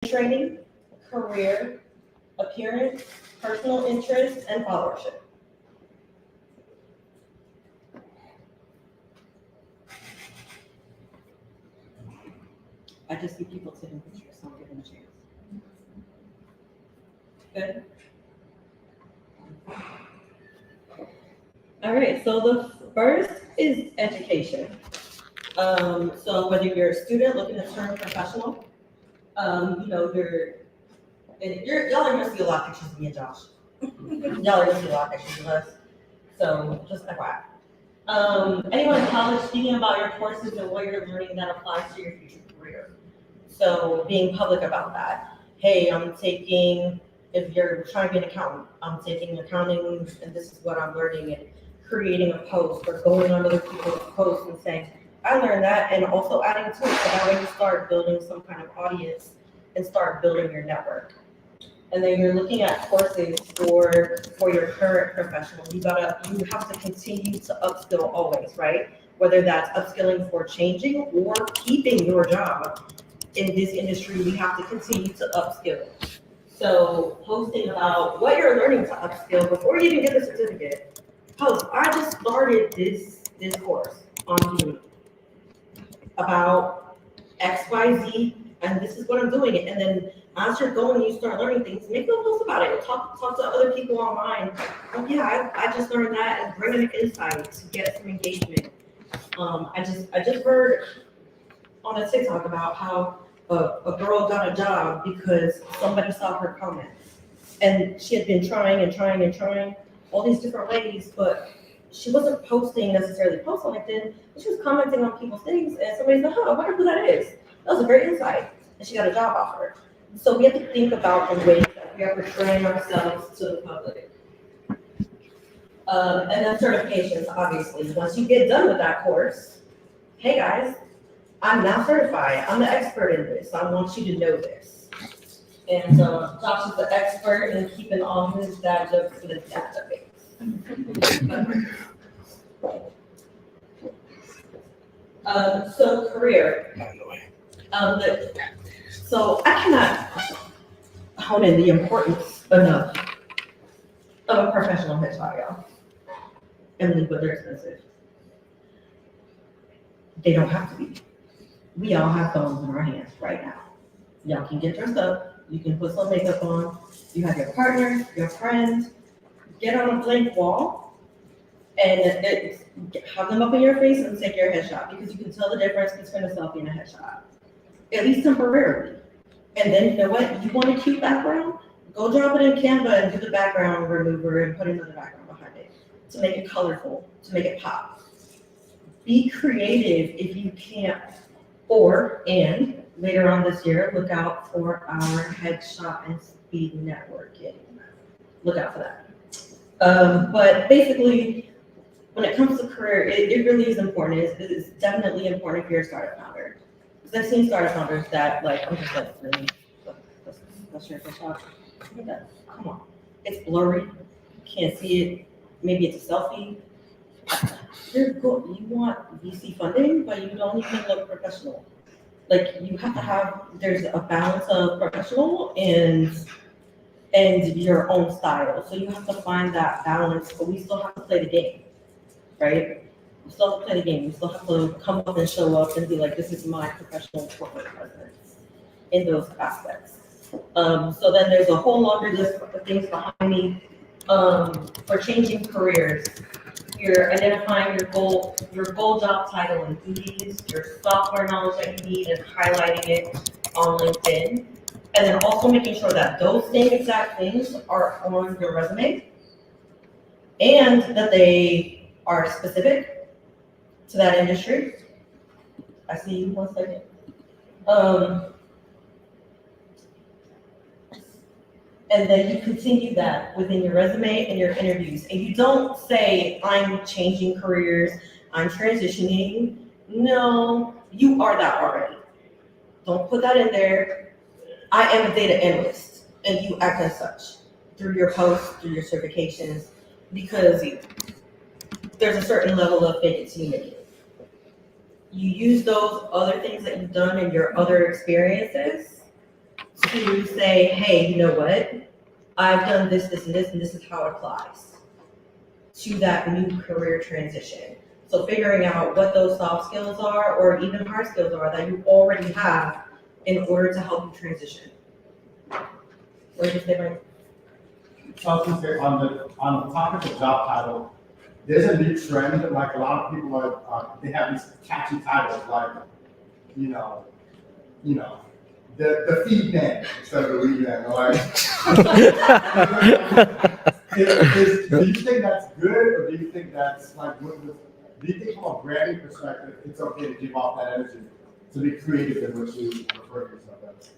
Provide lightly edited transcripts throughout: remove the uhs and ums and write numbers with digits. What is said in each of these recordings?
training, career, appearance, personal interests, and followership. I just see people taking pictures, so I'll give them a chance. Good. All right, so the first is education. So whether you're a student looking to turn professional, y'all are gonna see a lot of pictures of me and Josh. Y'all are gonna see a lot of pictures of us. So just FYI. Anyone in college, thinking about your courses and what you're learning that applies to your future career. So being public about that. Hey, if you're trying to be an accountant, I'm taking accounting and this is what I'm learning, and creating a post or going on other people's posts and saying, I learned that, and also adding to it, so that way you start building some kind of audience and start building your network. And then you're looking at courses for your current professional. You have to continue to upskill always, right? Whether that's upskilling for changing or keeping your job in this industry, we have to continue to upskill. So posting about what you're learning to upskill before you even get the certificate. Post, I just started this course on Udemy about XYZ, and this is what I'm doing. And then as you're going, you start learning things, make a post about it. Talk to other people online. Oh yeah, I just learned that, and bring an insight to get some engagement. I just heard on a TikTok about how a girl got a job because somebody saw her comments, and she had been trying all these different ways, but she wasn't necessarily post on LinkedIn, but she was commenting on people's things, and somebody said, I wonder who that is. That was a great insight, and she got a job offer. So we have to think about the ways that we are portraying ourselves to the public. And then certifications, obviously. Once you get done with that course, hey guys, I'm now certified. I'm the expert in this. I want you to know this. And Josh is the expert in keeping all his data for the database. So career. So I cannot hone in the importance enough of a professional headshot, y'all. Emily, but they're expensive. They don't have to be. We all have phones in our hands right now. Y'all can get dressed up. You can put some makeup on. You have your partner, your friend. Get on a blank wall and have them up in your face and take your headshot, because you can tell the difference between a selfie and a headshot, at least temporarily. And then you know what? You want a cute background? Go drop it in Canva and do the background remover and put another background behind it to make it colorful, to make it pop. Be creative if you can't. And later on this year, look out for our headshot and speed networking. Look out for that. But basically, when it comes to career, it really is important. It's definitely important if you're a startup founder. Because I've seen startup founders that I'm just really, that's your headshot. Come on, it's blurry, can't see it. Maybe it's a selfie. You want VC funding, but you don't even look professional. You have to have, there's a balance of professional and your own style. So you have to find that balance, but we still have to play the game, right? We still have to play the game. We still have to come up and show up and be like, this is my professional corporate presence in those aspects. So then there's a whole longer list of things behind me for changing careers. You're identifying your goal job title and duties, your software knowledge that you need, and highlighting it on LinkedIn. And then also making sure that those same exact things are on your resume and that they are specific to that industry. I see you, 1 second. And then you continue that within your resume and your interviews. And you don't say, I'm changing careers, I'm transitioning. No, you are that already. Don't put that in there. I am a data analyst, and you act as such through your posts, through your certifications, because there's a certain level of fake it till you make it. You use those other things that you've done in your other experiences to say, hey, you know what? I've done this, this, and this, and this is how it applies to that new career transition. So figuring out what those soft skills are, or even hard skills are that you already have in order to help you transition. What did you say, Mike? So I was gonna say, on the topic of job title, there's a new trend, like a lot of people are, they have these catchy titles, like, you know, the feed man instead of the lead man, like. Do you think that's good, or do you think that's like, do you think from a branding perspective, it's okay to give off that energy, to be creative in what you refer to yourself as?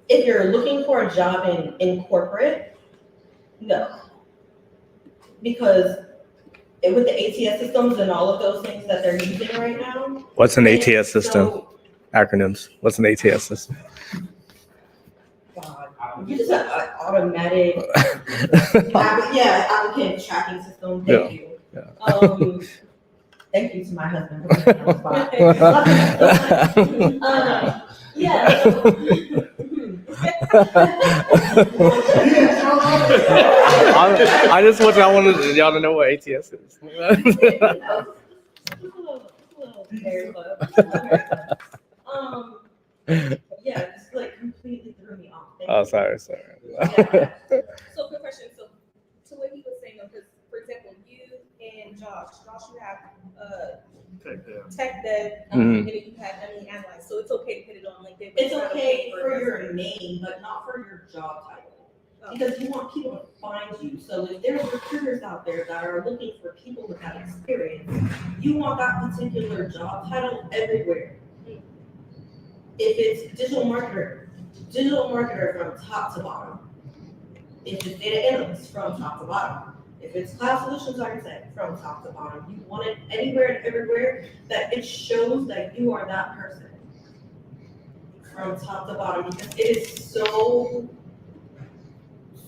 If you're looking for a job in corporate, no. Because with the ATS systems and all of those things that they're using right now. What's an ATS system? Acronyms. What's an ATS system? God, you just have an automatic, applicant tracking system. Thank you. Yeah. Thank you to my husband for putting me on the spot. Yeah. I just wanted y'all to know what ATS is. Yeah, just like completely threw me off. Oh, sorry. Yeah. So quick question, so to what he was saying, because for example, you and Josh, you have tech dev, and then you have Emily Analyze, so it's okay to put it on LinkedIn. But It's not okay for us. your name, but not for your job title. Because you want people to find you. So if there's recruiters out there that are looking for people with that experience, you want that particular job title everywhere. If it's digital marketer from top to bottom. If it's data analyst, from top to bottom. If it's cloud solutions architect, from top to bottom. You want it anywhere and everywhere that it shows that you are that person. From top to bottom, because it is so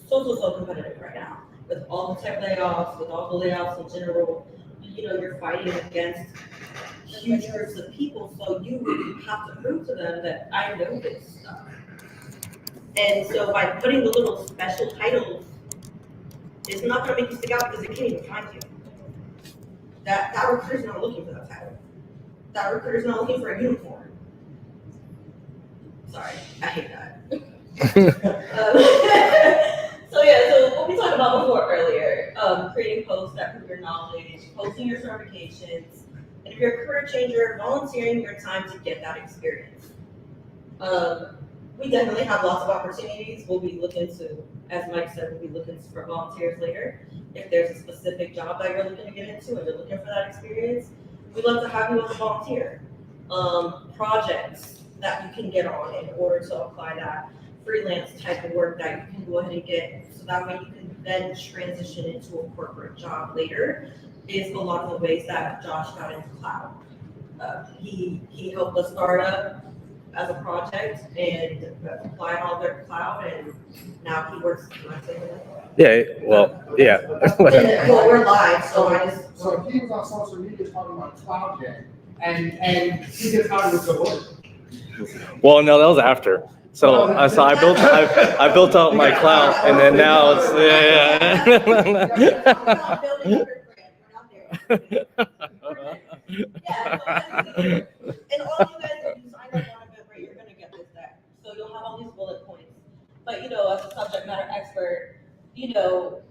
competitive right now. With all the tech layoffs, with all the layoffs in general, you're fighting against huge groups of people, so you have to prove to them that I know this stuff. And so by putting the little special titles, it's not gonna make you stick out because they can't even find you. That recruiter's not looking for that title. That recruiter's not looking for a uniform. Sorry, I hate that. So what we talked about before earlier, creating posts that prove your knowledge, posting your certifications, and if you're a career changer, volunteering your time to get that experience. We definitely have lots of opportunities. We'll be looking to, as Mike said, we'll be looking for volunteers later. If there's a specific job that you're looking to get into and you're looking for that experience, we'd love to have you as a volunteer. Projects that you can get on in order to apply that freelance type of work that you can go ahead and get, so that way you can then transition into a corporate job later, is a lot of the ways that Josh got into cloud. He helped us start up as a project and applied all their cloud, and now he works. Yeah, well, yeah. Well, we're live, so I just. So he was on social media talking about cloud game, and he just started with the book. Well, no, that was after. So I built out my cloud, and then now it's And all you guys do is sign up on Eventbrite, you're gonna get this deck. So you'll have all these bullet points. But as a subject matter expert, your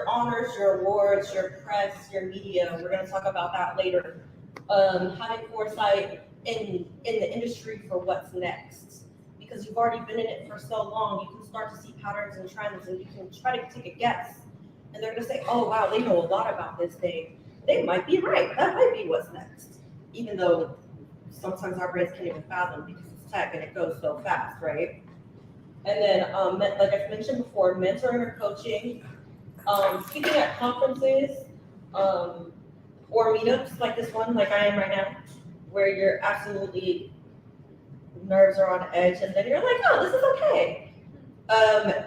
honors, your awards, your press, your media, we're gonna talk about that later. Having foresight in the industry for what's next. Because you've already been in it for so long, you can start to see patterns and trends, and you can try to take a guess. And they're gonna say, oh wow, they know a lot about this thing. They might be right. That might be what's next. Even though sometimes our brains can't even fathom because it's tech and it goes so fast, right? And then, like I mentioned before, mentoring or coaching, speaking at conferences, or meetups like this one, like I am right now, where you're absolutely nerves are on edge, and then you're like, oh, this is okay.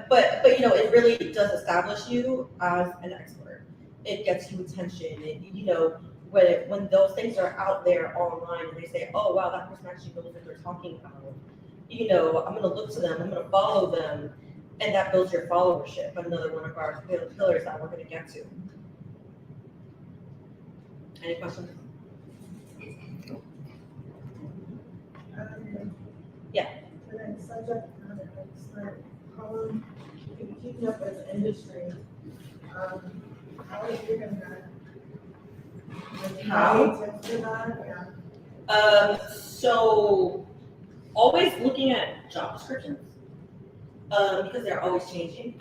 But it really does establish you as an expert. It gets you attention, and when those things are out there online, and they say, oh wow, that person actually knows what they're talking about. you know, I'm gonna look to them, I'm gonna follow them, and that builds your followership. Another one of our pillars that we're gonna get to. Any questions? Yeah. And then subject matter expert, keeping up with the industry, how are you doing that? Like, How? tips for that? Yeah. So always looking at job descriptions, because they're always changing.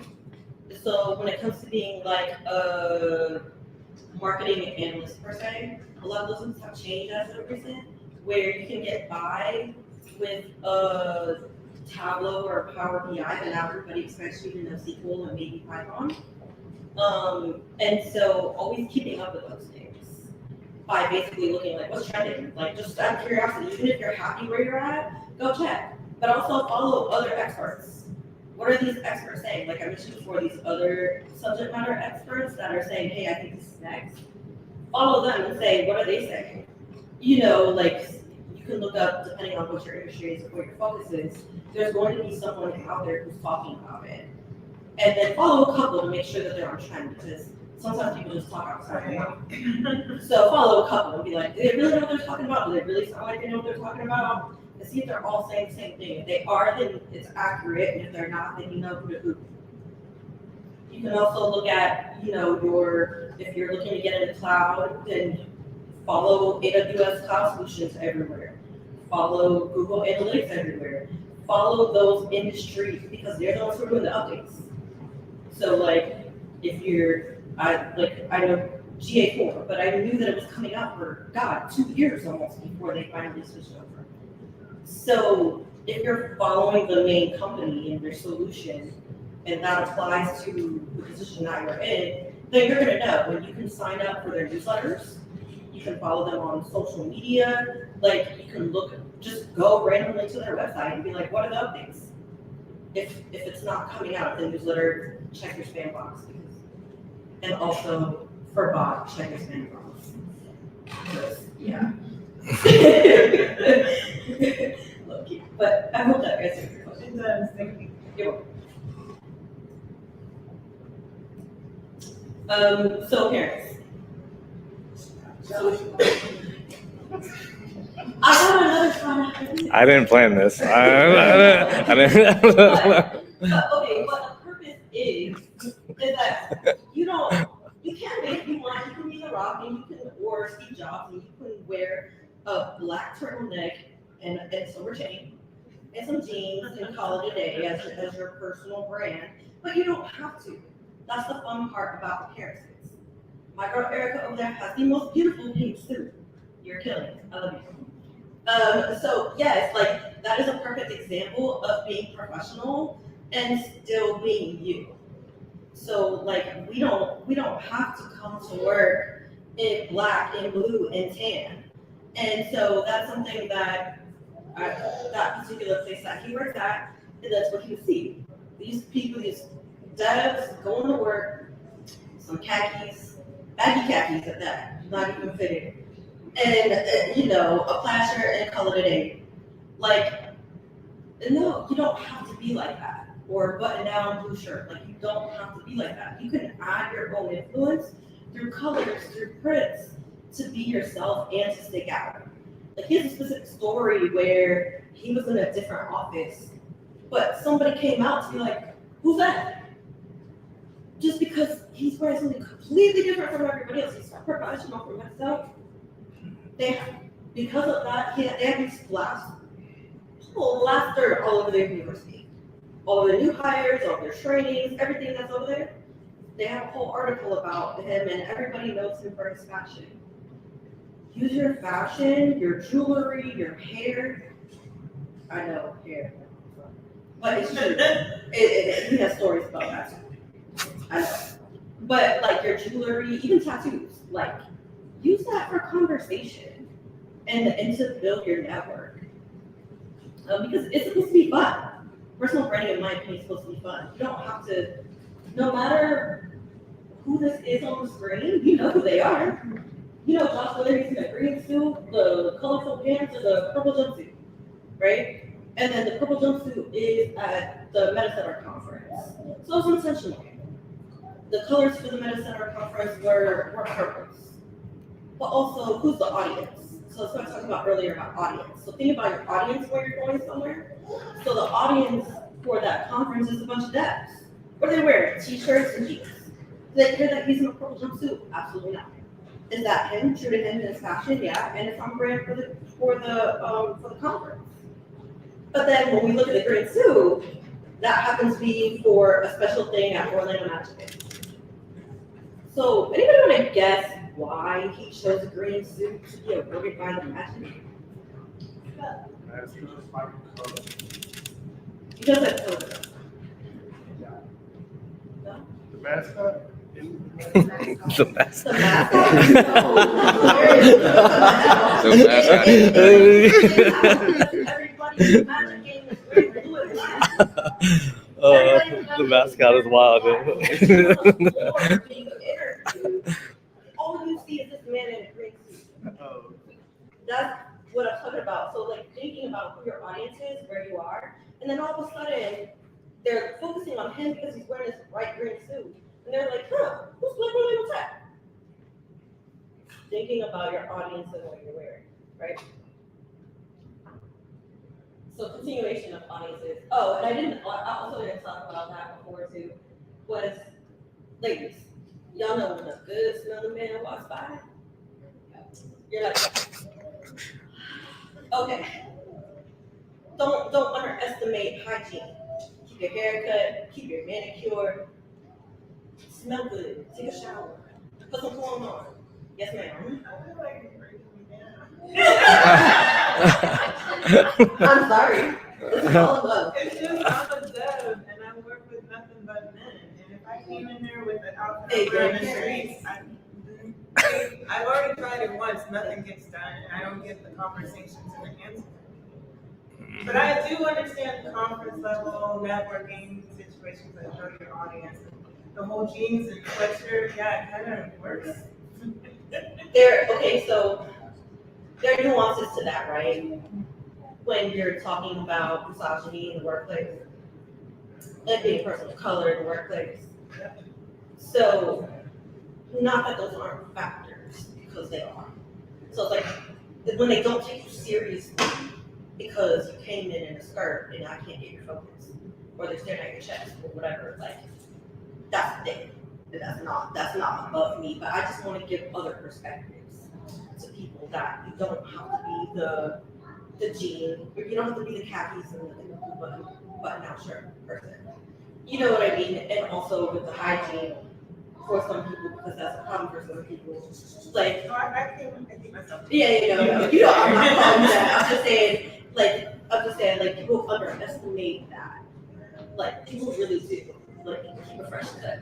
So when it comes to being like a marketing analyst per se, a lot of those things have changed as of recent, where you can get by with a Tableau or Power BI, but now everybody expects you to know SQL and maybe Python. And so always keeping up with those things by basically looking like what's trending, like just out of curiosity, even if you're happy where you're at, go check. But also follow other experts. What are these experts saying? Like I mentioned before, these other subject matter experts that are saying, hey, I think this is next. Follow them and say, what are they saying? You know, like you can look up, depending on what your industry is or what your focus is, there's going to be someone out there who's talking about it. And then follow a couple to make sure that they're on trend, because sometimes people just talk outside their mouth. So follow a couple and be like, do they really know what they're talking about? Do they really sound like they know what they're talking about? And see if they're all saying the same thing. If they are, then it's accurate, and if they're not, then you know who to who. You can also look at, you know, if you're looking to get into cloud, then follow AWS Cloud Solutions everywhere. Follow Google Analytics everywhere. Follow those industries because they're the ones who are doing the updates. So like, if I know GA4, but I knew that it was coming out for, 2 years almost before they finally switched over. So if you're following the main company and their solution, and that applies to the position that you're in, then you're gonna know. When you can sign up for their newsletters, you can follow them on social media, like you can just go randomly to their website and be like, what are the updates? If it's not coming out, the newsletter, check your spam box. And also for bot, check your spam box. Yeah. Low-key. But I hope that answers your question. It does, thank you. You're welcome. So parents. I got another fun. I didn't plan this. I didn't. But okay, what the purpose is that you can't make if you want. You can be The Rock and you can, or Steve Jobs, and you can wear a black turtleneck and a silver chain and some jeans and call it a day as your personal brand. But you don't have to. That's the fun part about comparisons. My girl Erica over there has the most beautiful pink suit. You're killing it. I love you. So yes, like that is a perfect example of being professional and still being you. So like we don't have to come to work in black and blue and tan. And so that's something that that particular place that he works at, that's what he would see. These people, these devs going to work, some khakis, baggy khakis at that, not even fitting. And a plaid shirt and call it a day. Like, no, you don't have to be like that. Or button down blue shirt. Like, you don't have to be like that. You can add your own influence through colors, through prints, to be yourself and to stick out. Like, he has a specific story where he was in a different office, but somebody came out to be like, who's that? Just because he's wearing something completely different from everybody else. He's professional from himself. Because of that, they have these plastered all over their university. All of the new hires, all their trainings, everything that's over there. They have a whole article about him, and everybody knows him for his fashion. Use your fashion, your jewelry, your hair. I know, hair. But it's true. He has stories about that too. I know. But like your jewelry, even tattoos, like use that for conversation and to build your network. Because it's supposed to be fun. Personal branding, in my opinion, is supposed to be fun. You don't have to, no matter who this is on the screen, you know who they are. You know Josh, whether he's in a green suit, the colorful pants, or the purple jumpsuit, right? And then the purple jumpsuit is at the Meta Center conference. So it's intentional. The colors for the Meta Center conference were purples. But also, who's the audience? So that's what I talked about earlier about audience. So think about your audience when you're going somewhere. So the audience for that conference is a bunch of devs. What are they wearing? T-shirts and jeans. Do they care that he's in a purple jumpsuit? Absolutely not. Is that him? True to him in his fashion? Yeah. And it's on brand for the conference. But then when we look at the green suit, that happens to be for a special thing at Orlando Magic. So anybody want to guess why he chose a green suit to be awarded by the Magic? He does that color. The mascot? The best. The mascot. Everybody in the Magic game is wearing blue and black. The mascot is wild. All you see is this man in a green suit. That's what I'm talking about. So like thinking about who your audience is, where you are, and then all of a sudden they're focusing on him because he's wearing this bright green suit. And they're like, who's Black Orlando Tech? Thinking about your audience and what you're wearing, right? So continuation of audiences. Oh, and I also didn't talk about that before too, was ladies, y'all know when a good smelling man walks by, you're like, okay. Don't underestimate hygiene. Keep your hair cut, keep your manicure, smell good, take a shower, put some cologne on. Yes, ma'am. I'm sorry. This is all above. It's just I'm a dove and I work with nothing but men. And if I came in there with an outfit Hey, on the streets, I've already tried it once, nothing gets done, and I don't get the conversations and the answers. But I do understand the conference level, networking situations that know your audience. The whole jeans and sweatshirt, yeah, it kind of works. So there are nuances to that, right? When you're talking about misogyny in the workplace, and being a person of color in the workplace. So, not that those aren't factors, because they are. So it's like, when they don't take you seriously because you came in a skirt and I can't get your focus, or they're staring at your chest, or whatever, like, that's the thing. That's not above me, but I just want to give other perspectives to people that you don't have to be the jean, or you don't have to be the khakis and the button-down shirt person. You know what I mean? And also with the hygiene for some people, because that's a problem for some people. Like, So I keep myself. yeah, I'm not calling you that. I'm just saying, like, people underestimate that. Like, people really do. Like, keep a fresh cut.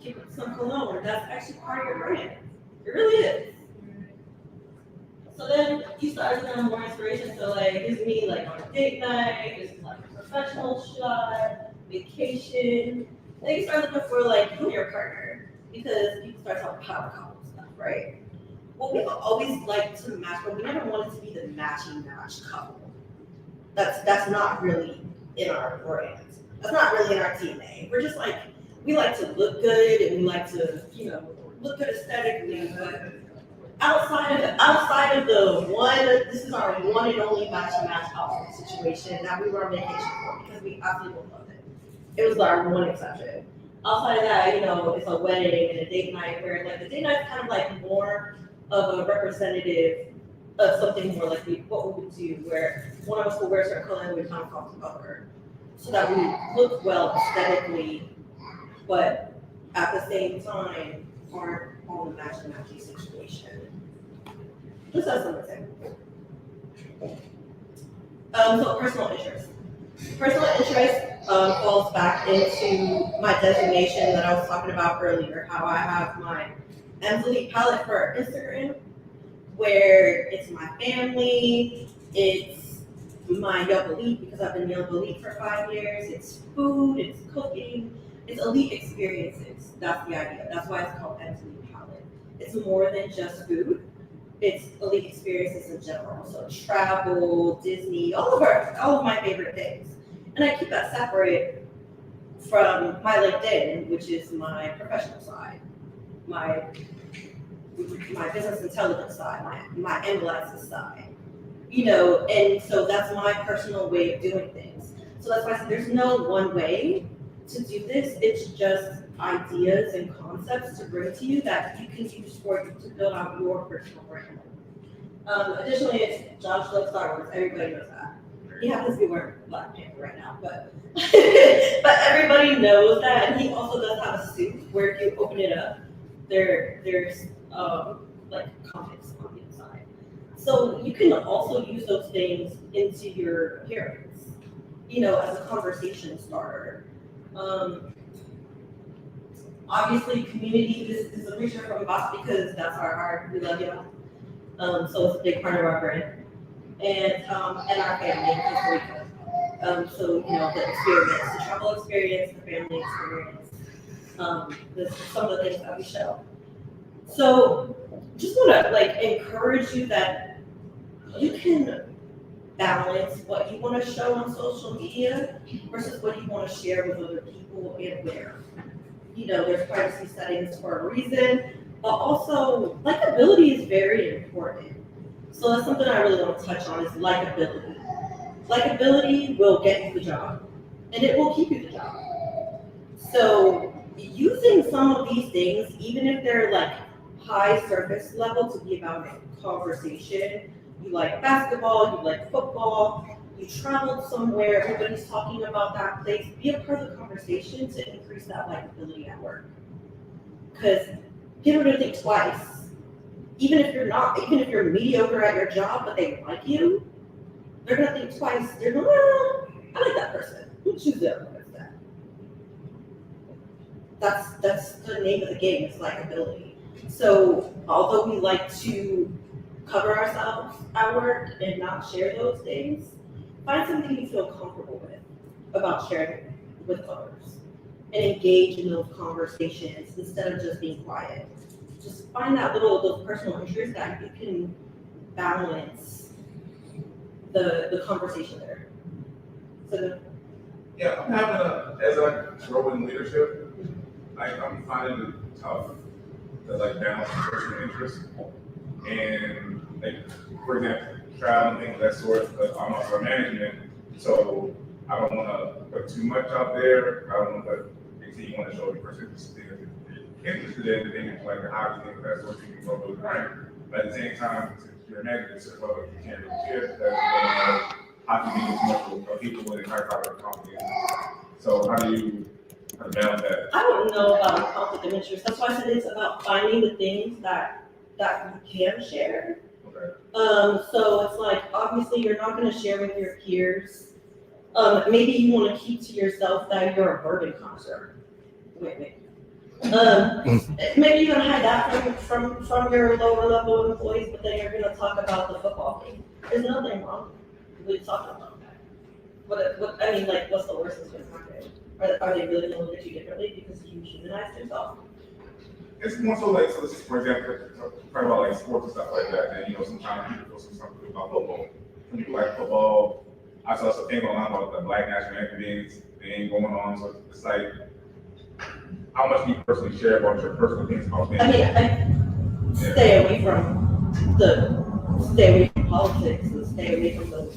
Keep some cologne. That's actually part of your brand. It really is. So then you start getting more inspiration. So like, this is me like on a date night. This is like a professional shot, vacation. Then you start looking for like who your partner, because people start talking power couple stuff, right? Well, we've always liked to match, but we never wanted to be the matching match couple. That's not really in our brand. That's not really in our DNA. We're just like, we like to look good and we like to, look good aesthetically, but outside of the one, this is our one and only match outfit situation that we were on vacation for, because we absolutely loved it. It was our one exception. Outside of that, it's a wedding and a date night where like the date night is kind of like more of a representative of something more like what we would do, where one of us will wear a certain color and we kind of talk to the other, so that we look well aesthetically, but at the same time aren't on the matchy situation. Just as an example. So personal interest. Personal interest falls back into my designation that I was talking about earlier, how I have my M's Elite palette for Instagram, where it's my family, it's my Yelp Elite because I've been Yelp Elite for 5 years, it's food, it's cooking, it's elite experiences. That's the idea. That's why it's called M's Elite palette. It's more than just food. it's elite experiences in general. So travel, Disney, all of my favorite things. And I keep that separate from my LinkedIn, which is my professional side, my business intelligence side, my analysis side. And so that's my personal way of doing things. So that's why I said there's no one way to do this. It's just ideas and concepts to bring to you that you can use to build out your personal brand. Additionally, it's Josh loves Star Wars. Everybody knows that. He happens to be wearing Black Panther right now, but but everybody knows that. And he also does have a suit where if you open it up, there's like comics on the inside. So you can also use those things into your appearance, as a conversation starter. Obviously, community, this is a picture from us because that's our heart. We love you. So it's a big part of our brand. And our family in Costa Rica. So, the experience, the travel experience, the family experience, some of the things that we show. So just want to encourage you that you can balance what you want to show on social media versus what you want to share with other people and where. There's privacy settings for a reason, but also likability is very important. So that's something I really want to touch on is likability. Likability will get you the job, and it will keep you the job. So using some of these things, even if they're high surface level to be about a conversation, you like basketball, you like football, you traveled somewhere, everybody's talking about that place, be a part of the conversation to increase that likability at work. Because people are gonna think twice. Even if you're mediocre at your job, but they like you, they're gonna think twice. They're going, I like that person. Who choose them? That's the name of the game, is likability. So although we like to cover ourselves at work and not share those things, find something you feel comfortable with about sharing with others and engage in those conversations instead of just being quiet. Just find those personal interests that you can balance the conversation there. So yeah, I'm having as I grow in leadership, I'm finding it tough to balance personal interests and for example, travel and things of that sort, but I'm also a management, so I don't want to put too much out there. I don't want to put anything you want to show the person interested in things like the hobby, things of that sort, you can go really right. But at the same time, you're a negative, so well, you can't really share that. How can you get too much of people with a high power company? So how do you balance that? I don't know about conflict of interest. That's why I said it's about finding the things that you can share. Okay. So it's obviously you're not going to share with your peers. Maybe you want to keep to yourself that you're a bourbon connoisseur. Wait. Maybe you're going to hide that from your lower level employees, but then you're going to talk about the football game. There's nothing wrong with talking about that. What's the worst that's going to happen? Are they really going to look at you differently because you humanized yourself? It's more so so let's just, for example, talk about sports and stuff like that. And sometimes people feel something about football. Some people like football. I saw something going on about the Black national anthem thing going on. So it's how much do you personally share about your personal things about things? Stay away from politics and stay away from those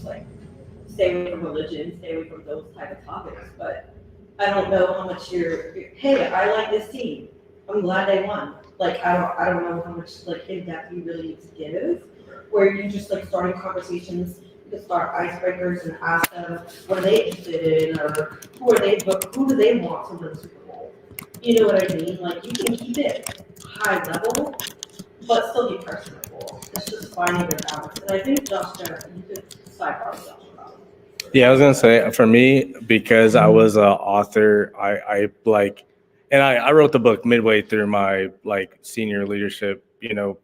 stay away from religion, stay away from those type of topics. But I don't know how much hey, I like this team. I'm glad they won. I don't know how much in depth you really need to give, where you just starting conversations. You can start icebreakers and ask them what are they interested in, or who do they want to win the Super Bowl? You know what I mean? You can keep it high level, but still be personable. It's just finding your balance. And I think Josh Jenner, you could sidebar with Josh about it. Yeah, I was gonna say for me, because I was an author, I wrote the book midway through my senior leadership,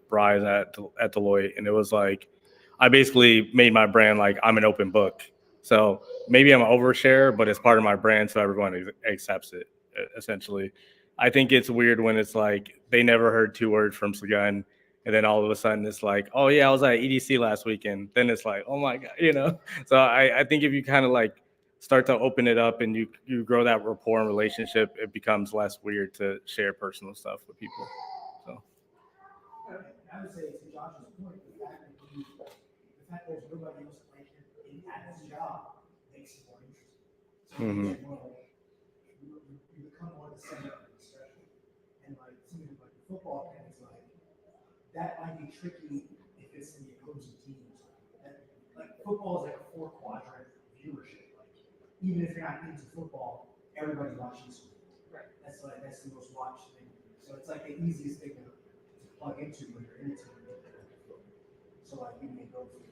rise at Deloitte, and it was I basically made my brand I'm an open book. So maybe I'm an overshare, but it's part of my brand, so everyone accepts it. Essentially, I think it's weird when it's they never heard two words from Sagun, And then all of a sudden it's like, oh yeah, I was at EDC last weekend. Then it's like, oh my God, you know? So I think if you kind of like start to open it up and you grow that rapport and relationship, it becomes less weird to share personal stuff with people. So. I would say to Josh's point, the fact there's nobody else like him at his job makes it more interesting. So Mhm. you become more the center of the discussion. And like something like the football thing is like that might be tricky if it's in the opposing teams. Like football is like a 4-quadrant viewership. Like even if you're not into football, everybody's watching this. Right. That's the most watched thing. So it's like the easiest thing to plug into when you're in a team. So like you may go for the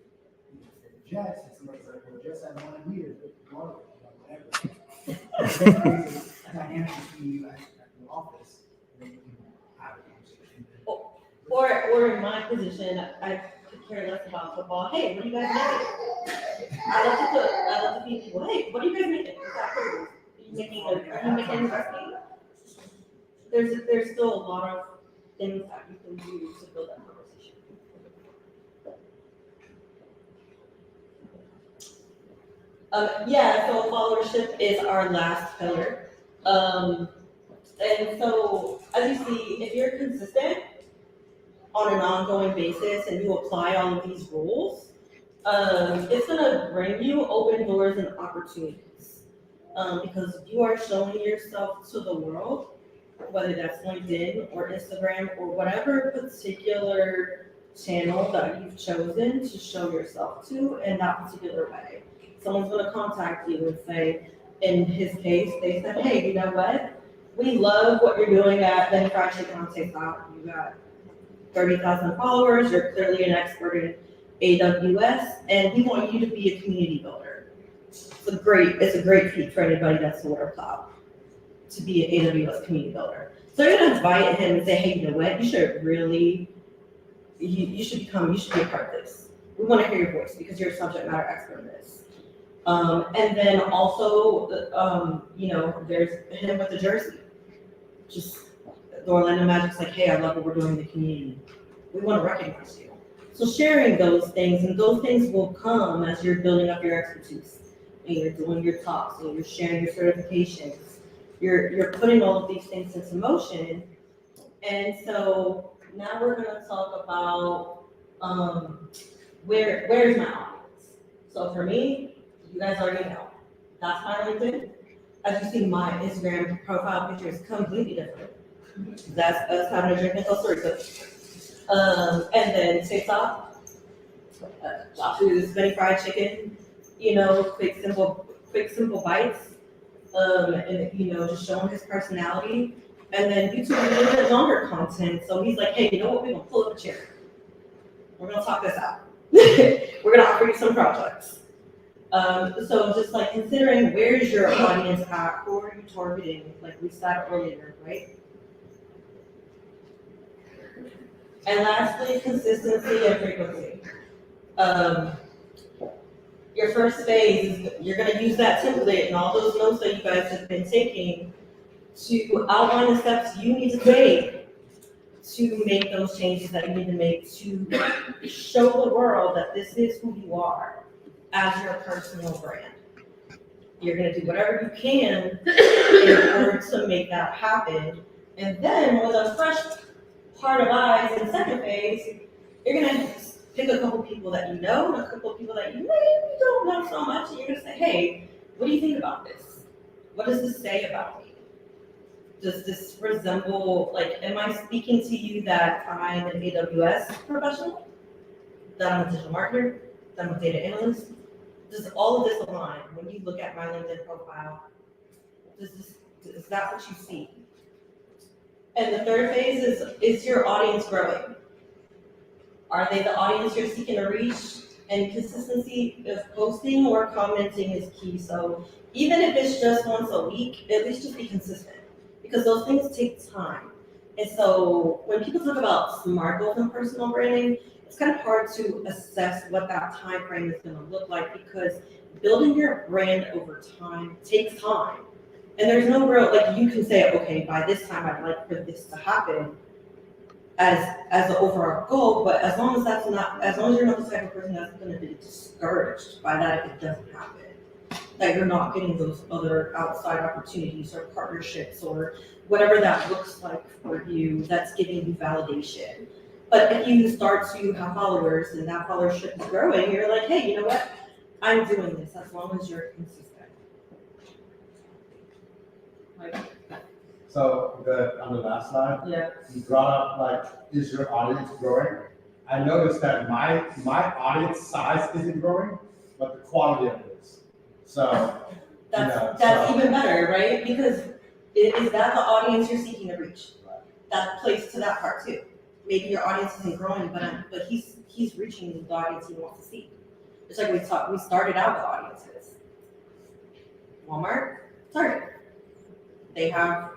Jets and somebody's like, well, Jets have one leader, whatever. A dynamic between you at the office, and then you can have a conversation. Or in my position, I could care less about football. Hey, what do you guys making? I love to be people. Hey, what are you guys making? Are you making a recipe? There's still a lot of things that you can do to build that conversation. Yeah, so followership is our last pillar. And so, as you see, if you're consistent on an ongoing basis and you apply all of these rules, it's gonna bring you open doors and opportunities. Because you are showing yourself to the world, whether that's LinkedIn or Instagram or whatever particular channel that you've chosen to show yourself to in that particular way. Someone's gonna contact you and say, in his case, they said, hey, you know what? We love what you're doing at Benny Fried Chicken on TikTok. You got 30,000 followers, you're clearly an expert in AWS, and we want you to be a community builder. It's a great feat for anybody that's the Water Cloud to be an AWS community builder. So you're gonna invite him and say, hey, you know what? You should really, you should be a part of this. We want to hear your voice because you're a subject matter expert in this. And then also, there's him with the jersey. Just the Orlando Magic's like, hey, I love what we're doing in the community. We want to recognize you. So sharing those things, and those things will come as you're building up your expertise, and you're doing your talks, and you're sharing your certifications. You're putting all of these things into motion. And so now we're going to talk about where's my audience. So for me, you guys already know, that's my LinkedIn. As you see, my Instagram profile picture is completely different. That's us having a drink and tell stories. And then TikTok, Josh's Benny Fried Chicken, quick simple bites. And just showing his personality. And then YouTube is a little bit longer content. So he's like, hey, you know what? We're gonna pull up a chair. We're gonna talk this out. We're gonna offer you some projects. So just like considering where's your audience at, who are you targeting, like we said earlier, right? And lastly, consistency and frequency. Your first phase, you're gonna use that template and all those notes that you guys have been taking to outline the steps you need to take to make those changes that you need to make to show the world that this is who you are as your personal brand. You're gonna do whatever you can in order to make that happen. And then with a fresh heart of eyes in second phase, you're gonna pick a couple people that you know and a couple people that you maybe don't know so much, and you're gonna say, hey, what do you think about this? What does this say about me? Does this resemble, am I speaking to you that I'm an AWS professional? That I'm a digital marketer? That I'm a data analyst? Does all of this align when you look at my LinkedIn profile? Is that what you see? And the third phase is your audience growing? Are they the audience you're seeking to reach? And consistency of posting or commenting is key. So even if it's just once a week, at least just be consistent, because those things take time. And so when people talk about SMART goals in personal branding, it's kind of hard to assess what that time frame is going to look like, because building your brand over time takes time. And there's no real, you can say, okay, by this time I'd like for this to happen. as the overall goal, but as long as you're not the type of person that's gonna be discouraged by that if it doesn't happen, that you're not getting those other outside opportunities or partnerships or whatever that looks like for you, that's giving you validation. But if you start to have followers and that followership is growing, you're like, hey, you know what? I'm doing this as long as you're consistent. Like, So on the last slide, yeah. you brought up like, is your audience growing? I noticed that my audience size isn't growing, but the quality of it is. So, That's even better, right? Because is that the audience you're seeking to reach? That plays to that part too. Maybe your audience isn't growing, but he's reaching the audience he wants to see. Just like we started out with audiences. Walmart, Target. They have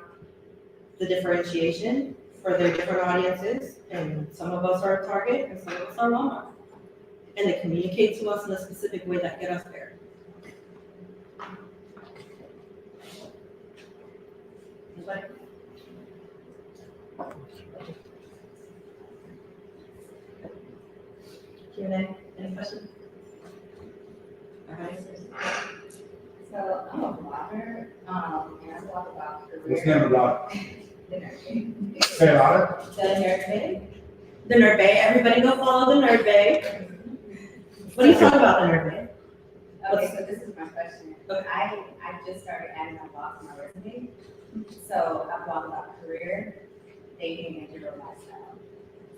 the differentiation for their different audiences, and some of us are Target and some of us are Walmart. And they communicate to us in a specific way that get us there. Anybody? Q&A, any questions? Okay. So I'm a blogger, and I blog about career. What's the name of the blog? The Nerd Say it louder. The Nerd Bay. The Nerd Bay, everybody go follow the Nerd Bay. What do you talk about the Nerd Bay? Okay, so this is my question. Okay. I just started adding my blog to my resume. So I blog about career, dating, and general lifestyle.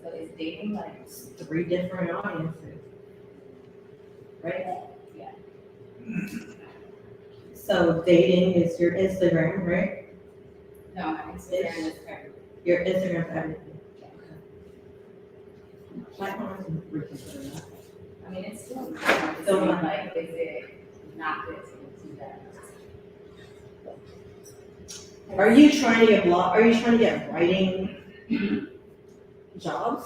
So is dating like, 3 different audiences. Right? yeah, So dating is your Instagram, right? no, my Instagram is everything. Your Instagram for everything. Platforms and reconsider that. I mean, it's still, So, like, is it not good to do that? Are you trying to get are you trying to get writing jobs?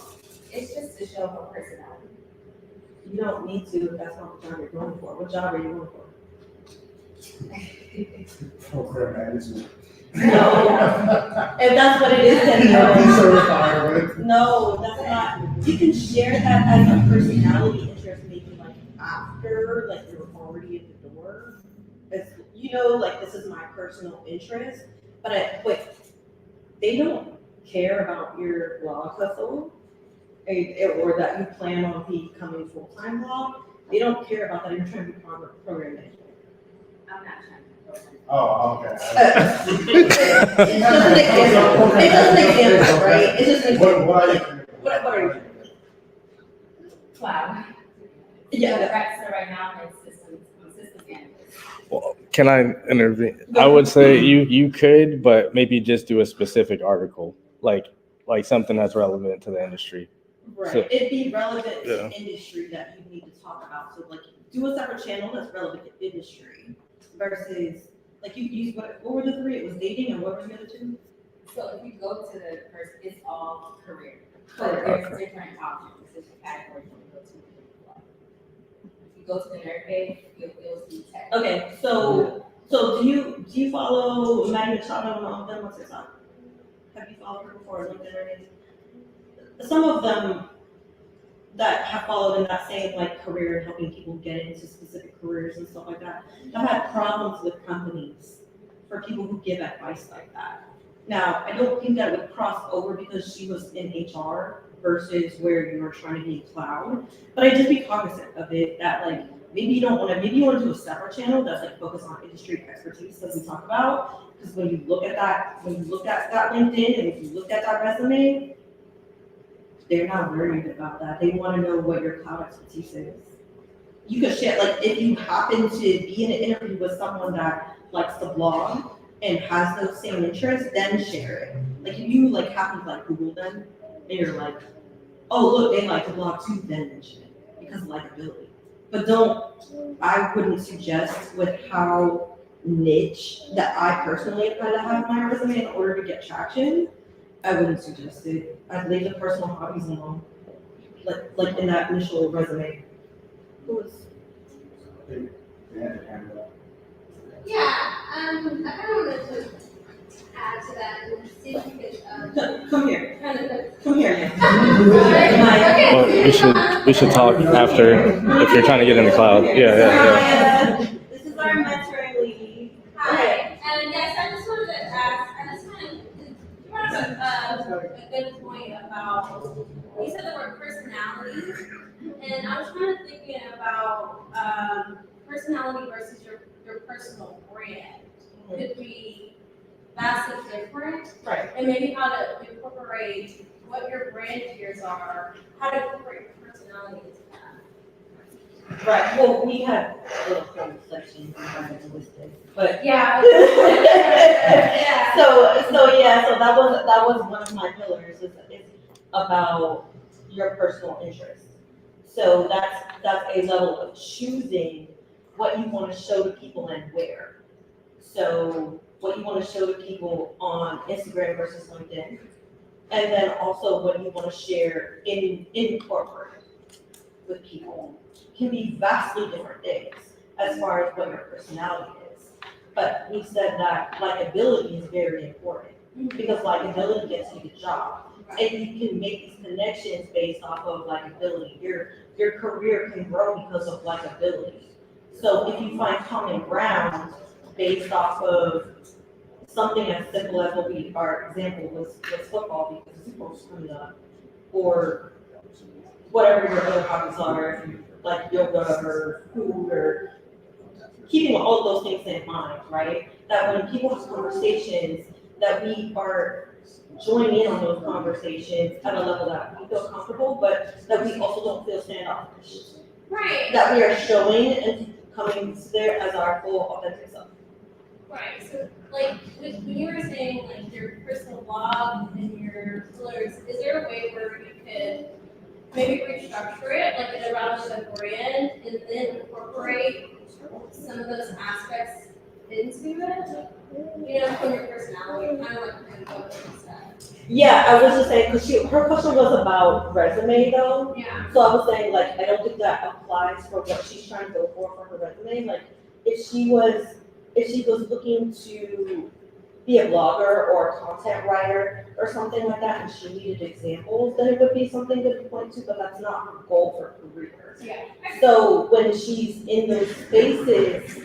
It's just to show her personality. You don't need to if that's not the job you're going for. What job are you going for? Program management. No. If that's what it is, then no. Certified with. No, that's not. You can share that as a personality interest, maybe like after, like you're already at the door. It's, like this is my personal interest, but they don't care about your blog hustle or that you plan on becoming full-time blog. They don't care about that. You're trying to be program manager. I'm not trying to program. Oh, okay. It's just an example. It's just an example, right? It's just an example. What are you? What are you? Cloud. Yeah. So right now, I'm systems analyst. Well, can I intervene? I would say you could, but maybe just do a specific article, like something that's relevant to the industry. Right, So- it'd be relevant to Yeah. industry that you need to talk about, so like, do a separate channel that's relevant to industry versus, like, you use, what were the 3? It was dating, and what were the other 2? So if you go to the first, it's all career. So Career. there's different options, different categories you can go to. If you go to the Nerd page, you'll see tech. Okay, so do you follow Maggie Machado and all of them on TikTok? Have you followed her before, LinkedIn or anything? Some of them that have followed in that same like career, helping people get into specific careers and stuff like that, have had problems with companies for people who give advice like that. Now, I don't think that would cross over because she was in HR versus where you were trying to be in cloud. But I just be cognizant of it that like maybe you want to do a separate channel that's like focused on industry expertise that we talk about. Because when you look at that LinkedIn and if you look at that resume, they're not worried about that. They want to know what your cloud expertise is. You can share, like, if you happen to be in an interview with someone that likes to blog and has those same interests, then share it. Like, if you like happen to like Google them and you're like, oh look, they like to blog too, then mention it because of likability. But I wouldn't suggest with how niche that I personally kind of have my resume in order to get traction. I wouldn't suggest it. I'd leave the personal hobbies alone, like in that initial resume. Who was? Yeah, Yeah, I kind of wanted to add to that, and see if you could, Come here, kind of. come here, man. Well, we should talk after if you're trying to get in the cloud. Yeah. This is our mentoring lead. Hi, and yes, I just wanted to ask, I just kind of, you brought up a good point about, you said the word personality, and I was kind of thinking about, personality versus your personal brand. Could be vastly different, Right. and maybe how to incorporate what your brand tiers are, how to incorporate your personality into that. Right, well, we have a little whole section behind the listed, but. Yeah. So that was one of my pillars, it's about your personal interest. So that's a level of choosing what you want to show to people and where. So what you want to show to people on Instagram versus LinkedIn, and then also what you want to share in corporate with people can be vastly different things as far as what your personality is. But we said that likability is very important because likability gets you the job. And you can make these connections based off of likability. Your career can grow because of likability. So if you find common ground based off of something as simple as our example was football because it's supposed to coming up, or whatever your other hobbies are, like yoga or food or keeping all of those things in mind, right? That when people have conversations, that we are joining in on those conversations at a level that we feel comfortable, but that we also don't feel standoffish. Right. That we are showing and coming there as our full authentic self. Right, so like when you were saying like your personal blog and your pillars, is there a way where you could maybe restructure it like around the brand and then incorporate some of those aspects into it? You know, from your personality, kind of like what you said. Yeah, I was just saying, because her question was about resume though. Yeah. So I was saying, like, I don't think that applies for what she's trying to go for her resume. Like, if she was looking to be a blogger or a content writer or something like that, and she needed examples, then it would be something good to point to, but that's not her goal for career. Yeah. So when she's in those spaces,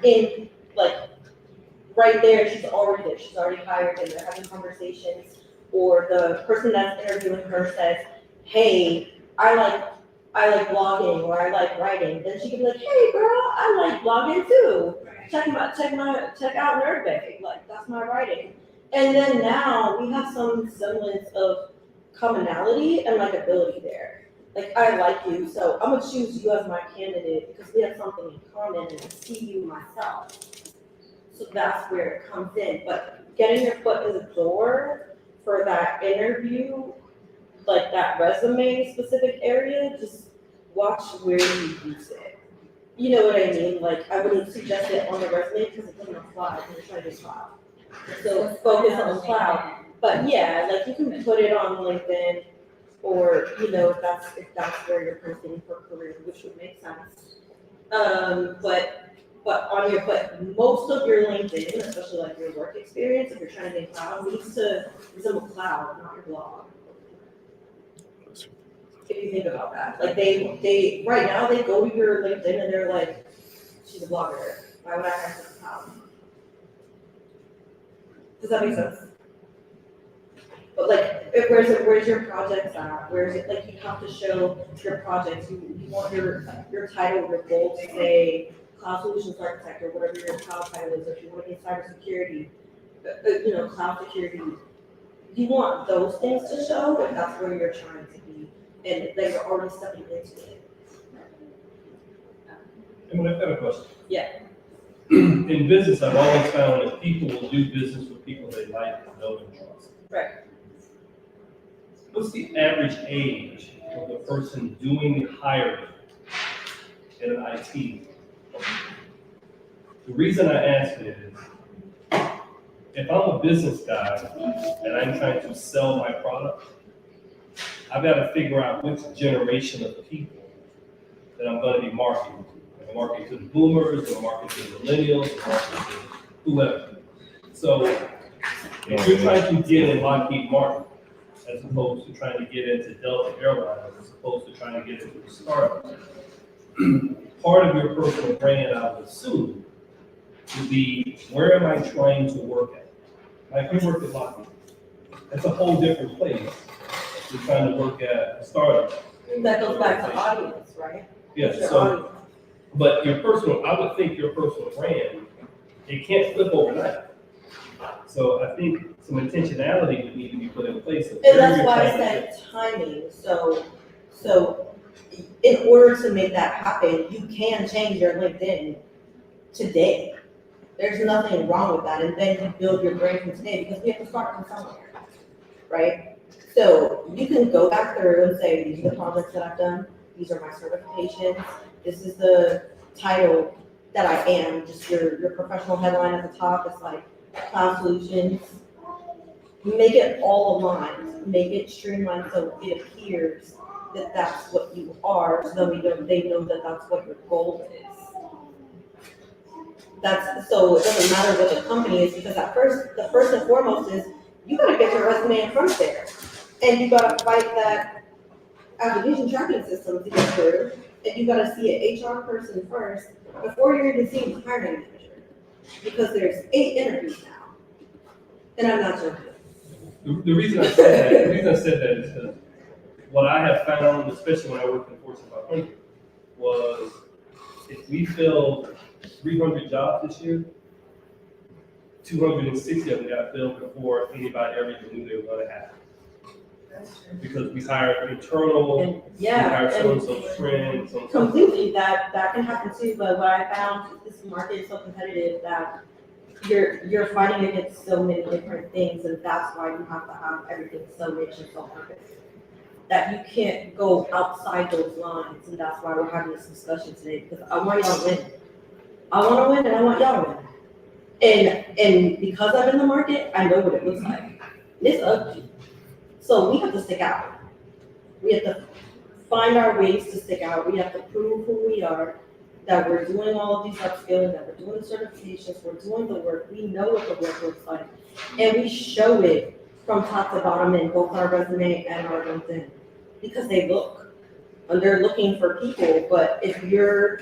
in like right there, she's already there, she's already hired and they're having conversations, or the person that's interviewing her says, hey, I like blogging or I like writing, then she can be like, hey girl, I like blogging too. Check out Nerdbag, like that's my writing. And then now we have some semblance of commonality and likability there. Like I like you, so I'm gonna choose you as my candidate because we have something in common and I see you myself. So that's where it comes in. But getting your foot in the door for that interview, like that resume specific area, just watch where you use it. You know what I mean? Like I wouldn't suggest it on the resume because it doesn't apply when you're trying to cloud. So focus on cloud. But yeah, like you can put it on LinkedIn, or you know, if that's where you're posting for career, which would make sense. But most of your LinkedIn, especially like your work experience, if you're trying to make cloud, needs to resemble cloud, not your blog. If you think about that, like they right now they go to your LinkedIn and they're like, she's a blogger. Why would I have to cloud? Does that make sense? But like, where's your projects at? Where's it, like, you have to show your projects, you want your title, your goal to say cloud solutions architect, or whatever your cloud title is, or if you want to get cybersecurity, you know, cloud security, you want those things to show that that's where you're trying to be, and that you're already stepping into it. And I've got a question. Yeah. In business, I've always found that people will do business with people they like, know, and trust. Right. What's the average age of the person doing the hiring in an IT? The reason I ask it is, if I'm a business guy and I'm trying to sell my product, I've got to figure out which generation of people that I'm going to be marketing to. Am I marketing to the boomers, or marketing to the millennials, or marketing to whoever? So If you're trying to get in Lockheed Martin, as opposed to trying to get into Delta Airlines, as opposed to trying to get into a startup, part of your personal brand, I would assume, would be, where am I trying to work at? Like, you work at Lockheed. That's a whole different place. You're trying to work at a startup. That goes back to audience, right? Yeah, Your so, audience. but your personal, I would think your personal brand, it can't flip overnight. So I think some intentionality would need to be put in place. And that's why I said timing, so in order to make that happen, you can change your LinkedIn today. There's nothing wrong with that, and then you build your brand from today, because we have to start from somewhere, right? So you can go back through and say, these are the projects that I've done, these are my certifications, this is the title that I am, just your professional headline at the top, it's like Cloud Solutions. Make it all aligned, make it streamlined so it appears that that's what you are, so then they know that that's what your goal is. So it doesn't matter what the company is, because the first and foremost is, you gotta get your resume in front there. And you gotta fight that application tracking system to get through, and you gotta see an HR person first before you're even seeing the hiring manager. Because there's 8 interviews now. And I'm not joking. The reason I said that is because what I have found, especially when I worked in Fortune 500, was if we filled 300 jobs this year, 260 of them got filled before anybody ever even knew they were going to happen. Because we hired internal, And we hired and so-and-so trends, so. completely, that can happen too, but what I found, this market is so competitive that you're fighting against so many different things, and that's why you have to have everything so rich and so perfect. That you can't go outside those lines, and that's why we're having this discussion today, because I want y'all to win. I want to win, and I want y'all to win. And because I'm in the market, I know what it looks like. It's ugly. So we have to stick out. We have to find our ways to stick out. We have to prove who we are, that we're doing all of these upskilling, that we're doing the certifications, we're doing the work. We know what the work looks like. And we show it from top to bottom in both our resume and our LinkedIn. Because they look. And they're looking for people. But if your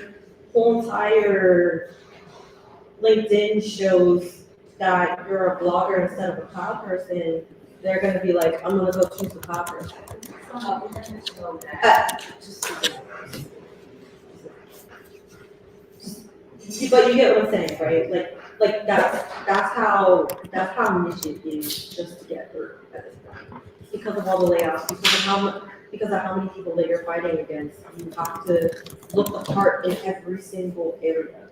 whole entire LinkedIn shows that you're a blogger instead of a cloud person, they're gonna be like, I'm gonna go choose the cloud person. But you get what I'm saying, right? Like that's how niche it is just to get through at this point. Because of all the layoffs, because of how many people that you're fighting against, you have to look the part in every single area.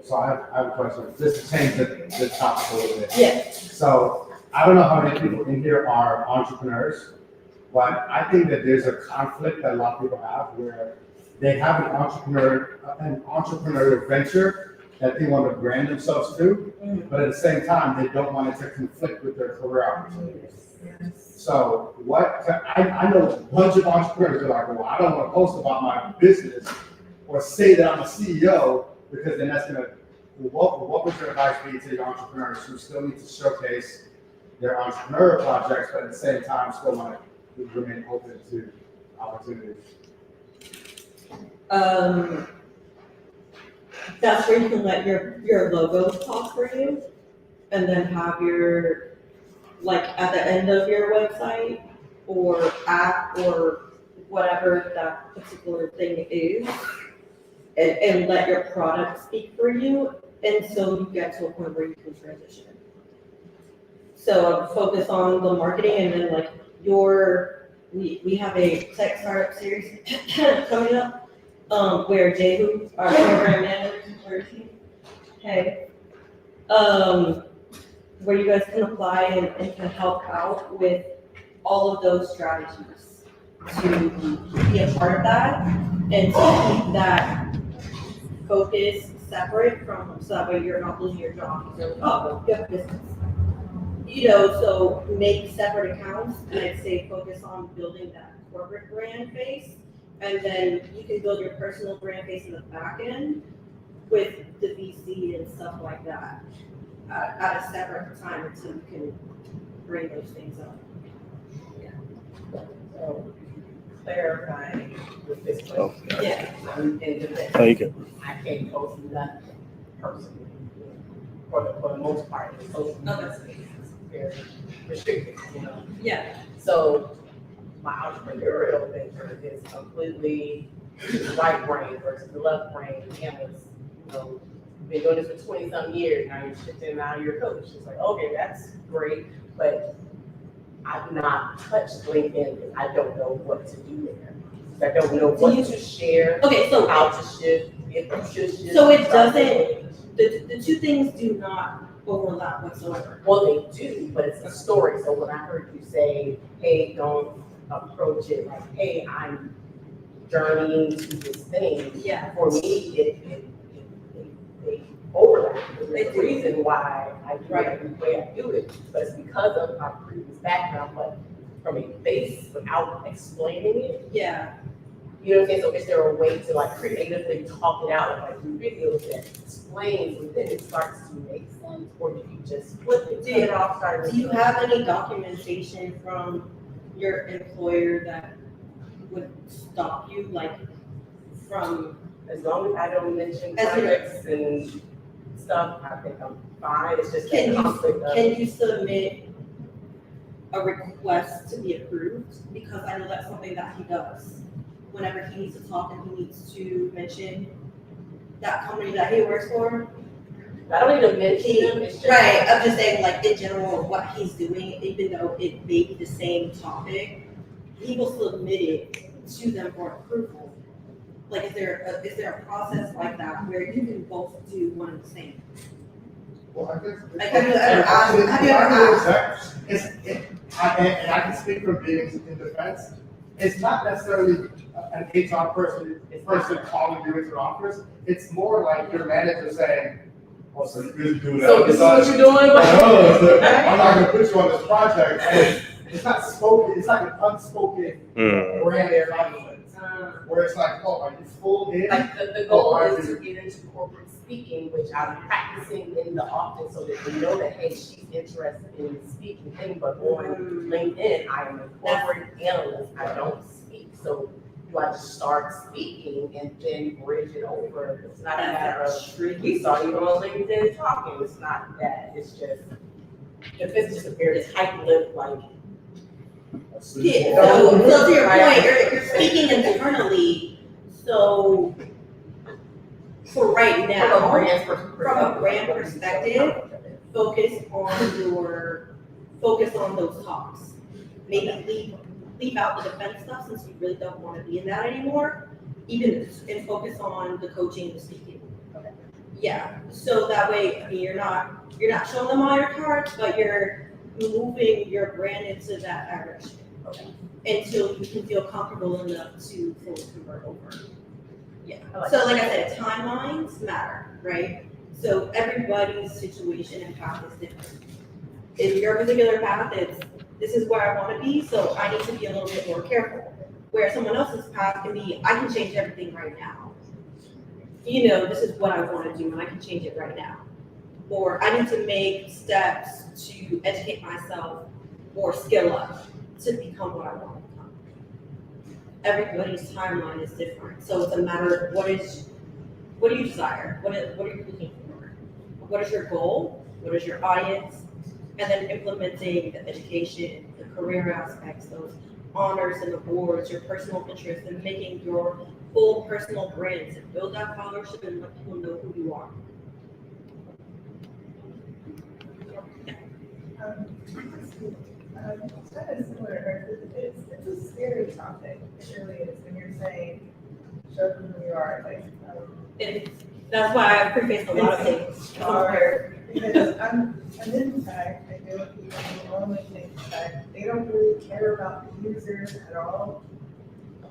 So I have a question, just to change the topic a little bit. Yeah. So I don't know how many people in here are entrepreneurs, but I think that there's a conflict that a lot of people have where they have an entrepreneurial venture that they want to brand themselves to, but at the same time, they don't want it to conflict with their career opportunities. So I know a bunch of entrepreneurs that are like, well, I don't want to post about my business or say that I'm a CEO, because then that's gonna, what would your advice be to the entrepreneurs who still need to showcase their entrepreneurial projects, but at the same time still want to remain open to opportunities? That's where you can let your logos talk for you, and then have your, like, at the end of your website or app or whatever that particular thing is, and let your product speak for you, and so you get to a point where you can transition. So focus on the marketing, and then like we have a tech startup series coming up, where Jehu, our program manager, where is he? Hey. Where you guys can apply and can help out with all of those strategies to be a part of that, and to keep that focus separate from, so that way you're not losing your job. So, oh, you have business. You know, so make separate accounts and stay focused on building that corporate brand face. And then you can build your personal brand face in the back end with the VC and stuff like that. at a separate time so you can bring those things up. So clarifying with this Oh, question. Yeah. In defense, Oh, you good. I can't post nothing personally. For the most part, the social media space is very restricted, you know? Yeah. So my entrepreneurial venture is completely right brain versus the left brain. Cameras, you know, been doing this for 20-some years, now you're shifting, now you're a coach. It's like, okay, that's great, but I've not touched LinkedIn because I don't know what to do there. I don't know what to share, Okay, so how to shift, if you should shift. So it doesn't- the two things do not overlap whatsoever. Well, they do, but it's a story. So when I heard you say, hey, don't approach it like, hey, I'm journeying to this thing. Yeah. For me, they overlap. They There's a do. reason why I do Right. it the way I do it, but it's because of my previous background, but from a base, without explaining it, Yeah. you know what I'm saying? So is there a way to like creatively talk it out, like do videos that explains, and then it starts to make sense? Or do you just flip it, cut it off, start? Do you have any documentation from your employer that would stop you, like, from, As long as I don't mention As you- projects and stuff, I think I'm fine. It's just Can that you- conflict of. can you submit a request to be approved? Because I know that's something that he does. Whenever he needs to talk and he needs to mention that company that he works for. I don't need to mention them, it's just. Right, I'm just saying, like, in general, what he's doing, even though it may be the same topic, he will submit it to them for approval. Like, is there a process like that where you can both do one and the same? Well, I think. Like, have you ever asked? And I can speak from being in defense, it's not necessarily an HR person calling you into the office, it's more like your manager saying, oh, so you're busy doing that. So this is what you're doing? I'm not gonna put you on this project, and it's not spoken, it's like an unspoken brand conflict, where it's like, oh, are you full in? Like, the goal is to get into corporate speaking, which I'm practicing in the office so that they know that, hey, she's interested in speaking thing, but on LinkedIn, I am a corporate analyst, I don't speak. So do I just start speaking and then bridge it over? It's not a matter of, we saw you on LinkedIn talking, it's not that, it's just, if it's just a very tight-lipped, like. Yeah, so to your point, you're speaking internally, so for right now, from a brand perspective, focus on those talks. Maybe leave out the defense stuff since you really don't want to be in that anymore, and focus on the coaching and the speaking. Yeah, so that way, I mean, you're not showing them all your cards, but you're moving your brand into that direction. Until you can feel comfortable enough to fully convert over. Yeah, so like I said, timelines matter, right? So everybody's situation and path is different. In your particular path, this is where I want to be, so I need to be a little bit more careful. Where someone else's path can be, I can change everything right now. You know, this is what I want to do, and I can change it right now. Or I need to make steps to educate myself or skill up to become what I want to become. Everybody's timeline is different, so it's a matter of what do you desire? What are you looking for? What is your goal? What is your audience? And then implementing the education, the career aspects, those honors and awards, your personal interests, and making your full personal brand to build that followership and let people know who you are. It's kind of similar, it's a scary topic, it really is, when you're saying, show them who you are, like, And that's why I prefaced a lot of things. because I'm in tech, I deal with people who normally think tech, they don't really care about the users at all.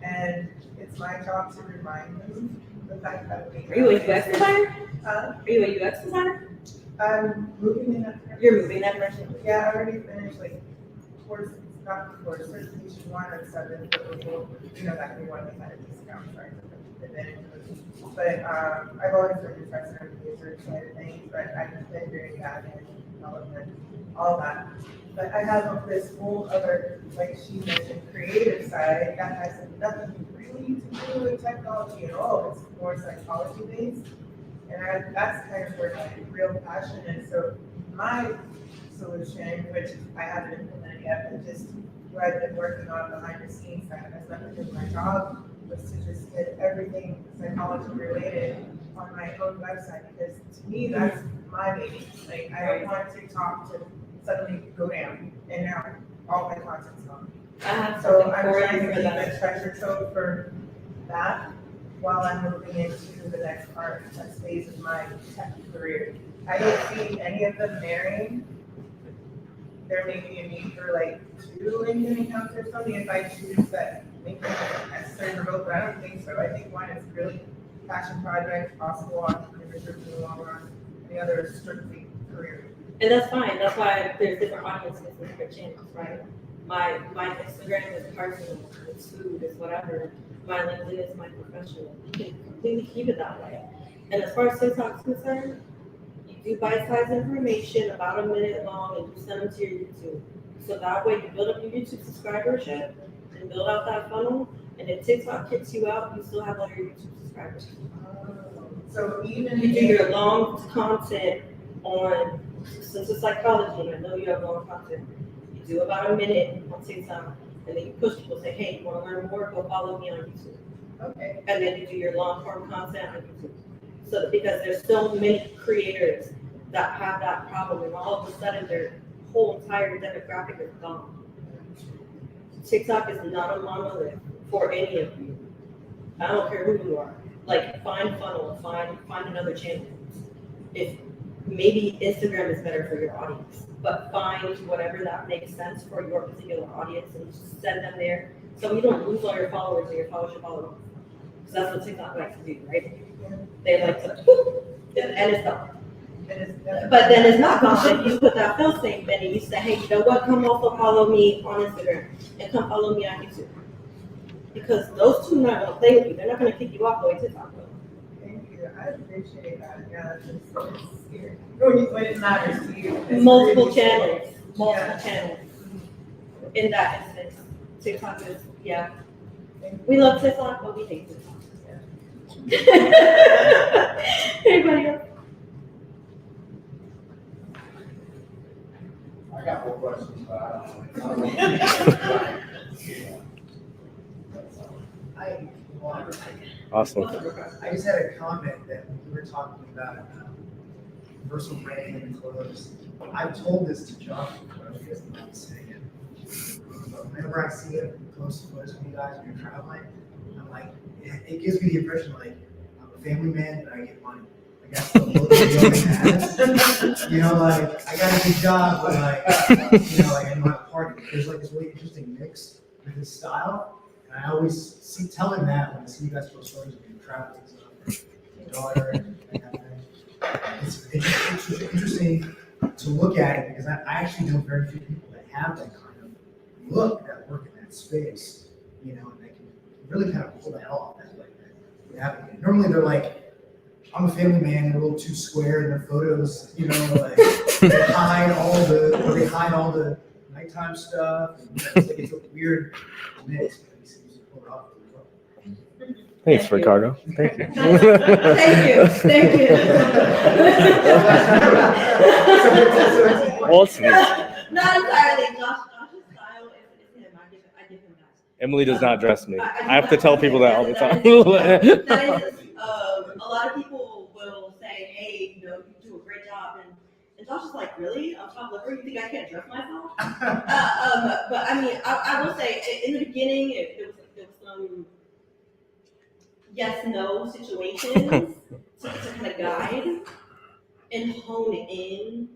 And it's my job to remind them the fact that we. Are you a UX designer? Huh? Are you a UX designer? I'm moving in that. direction. You're moving that direction. Yeah, I already finished like not before certification 1 and 7, but before, that can be one of the kind of discounts, right? advantage of it. But, I've always been interested in the research side of things, but I've been very bad in development, all that. But I have this whole other, like she mentioned, creative side that has nothing really to do with technology at all. It's more psychology based. And that's kind of where my real passion is. So my solution, which I haven't implemented yet, but just what I've been working on behind the scenes that has nothing to do with my job, was to just get everything psychology related on my own website, because to me, that's my baby. Like, I don't want TikTok to suddenly go down and now all my content's gone. I have So something I'm for trying you to for keep that. a treasure trove for that while I'm moving into the next part, next phase of my tech career. I don't see any of them marrying. There may be a need for like 2 LinkedIn accounts or something if I choose that LinkedIn is necessary for both, but I don't think so. I think one is really passion project, possible entrepreneurship in the long run, and the other is strictly career. And that's fine, that's why there's different audiences and different channels, right? My Instagram is personal, it's food, it's whatever. My LinkedIn is my professional. You can completely keep it that way. And as far as TikTok is concerned, you do bite-sized information about a minute long and you send them to your YouTube. So that way you build up your YouTube subscribership and build out that funnel. And if TikTok kicks you out, you still have all your YouTube subscribers. So even You do your long content on, since it's psychology, and I know you have long content, you do about a minute on TikTok, and then you push people, say, hey, you want to learn more, go follow me on YouTube. okay. And then you do your long form content on YouTube. So because there's so many creators that have that problem, and all of a sudden their whole entire demographic is gone. TikTok is not a monolith for any of you. I don't care who you are. Like, find funnel, find another channel. If maybe Instagram is better for your audience, but find whatever that makes sense for your particular audience and just send them there. So you don't lose all your followers and your followers should follow them. Because that's what TikTok likes to do, right? They like to, and it's gone. But then it's not gone if you put that fail safe in and you say, hey, you know what, come also follow me on Instagram and come follow me on YouTube. Because those two are not gonna play with you. They're not gonna kick you off the way TikTok will. Thank you, I appreciate that, yeah, it's scary. When it matters to you. It's Multiple really channels, multiple Yeah. channels. In that instance, TikTok is, yeah. We love TikTok, but we hate TikTok. Anybody else? I got more questions, but I don't. Awesome. I just had a comment that when you were talking about universal branding and clothes. I've told this to John before, he doesn't mind saying it. But whenever I see a post photos of you guys when you're traveling, I'm like, it gives me the impression like I'm a family man and I get money. Like that's the look that has. You know, like I got a good job, but like, you know, like I know how to party. There's like this really interesting mix with his style. And I always tell him that when I see you guys post photos of you traveling and stuff, your daughter, and it's interesting to look at it because I actually know very few people that have that kind of look that work in that space, you know, and they can really kind of pull the hell off that way. Normally they're like, I'm a family man, they're a little too square in their photos, you know, like they hide all the nighttime stuff. And, you know, it's like it's a weird mix. Thanks, Ricardo. Thank you. Thank you. Awesome. Not entirely. Josh's style is him. I give him that. Emily does not dress me. I have to tell people that all the time. That is, a lot of people will say, hey, you know, you do a great job. And Josh is like, really? I'm top liver? You think I can't dress myself? But I mean, I will say, in the beginning, it was some yes-no situations to kind of guide and hone in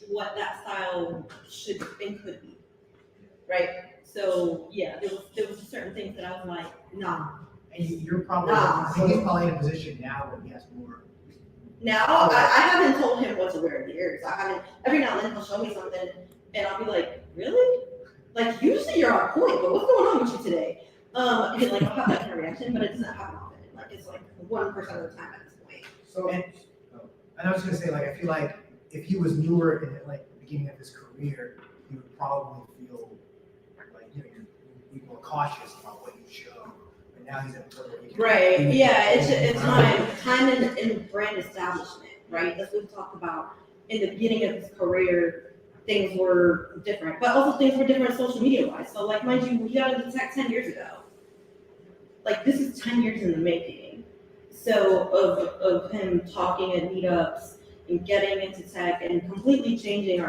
what that style should and could be, right? So yeah, there was certain things that I was like, nah. And you're probably, I think he's probably in a position now where he has more. Now I haven't told him what to wear in years. I haven't. Every now and then he'll show me something, and I'll be like, really? Like usually you're on point, but what's going on with you today? And like I'll have that kind of reaction, but it doesn't happen often. Like it's like 1% of the time at this point. So, And I was gonna say, like, I feel like if he was newer in like the beginning of his career, he would probably feel like, you'd be more cautious about what you show. But now he's at a point where he can. Right, yeah, it's time in brand establishment, right? That's what we talked about. In the beginning of his career, things were different, but also things were different social media wise. So like, mind you, we got into tech 10 years ago. Like, this is 10 years in the making. So of him talking at meetups and getting into tech and completely changing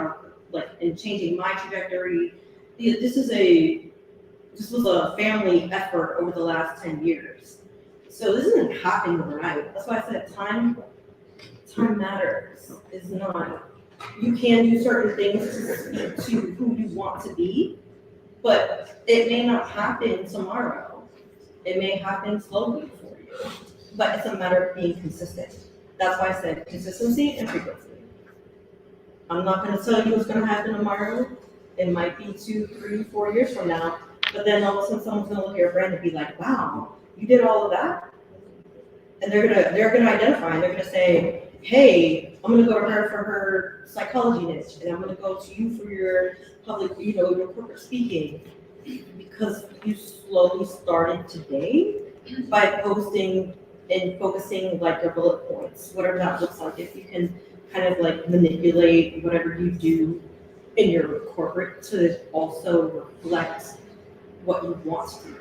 changing my trajectory. This was a family effort over the last 10 years. So this isn't happening overnight. That's why I said time matters. It's not, you can do certain things to speak to who you want to be, but it may not happen tomorrow. It may happen slowly for you, but it's a matter of being consistent. That's why I said consistency and frequency. I'm not gonna tell you what's gonna happen tomorrow. It might be 2, 3, 4 years from now, but then all of a sudden someone's gonna look at your brand and be like, wow, you did all of that? And they're gonna identify and they're gonna say, hey, I'm gonna go to her for her psychology niche, and I'm gonna go to you for your public, your corporate speaking. Because you slowly started today by posting and focusing like your bullet points, whatever that looks like. If you can kind of like manipulate whatever you do in your corporate to also reflect what you want to do.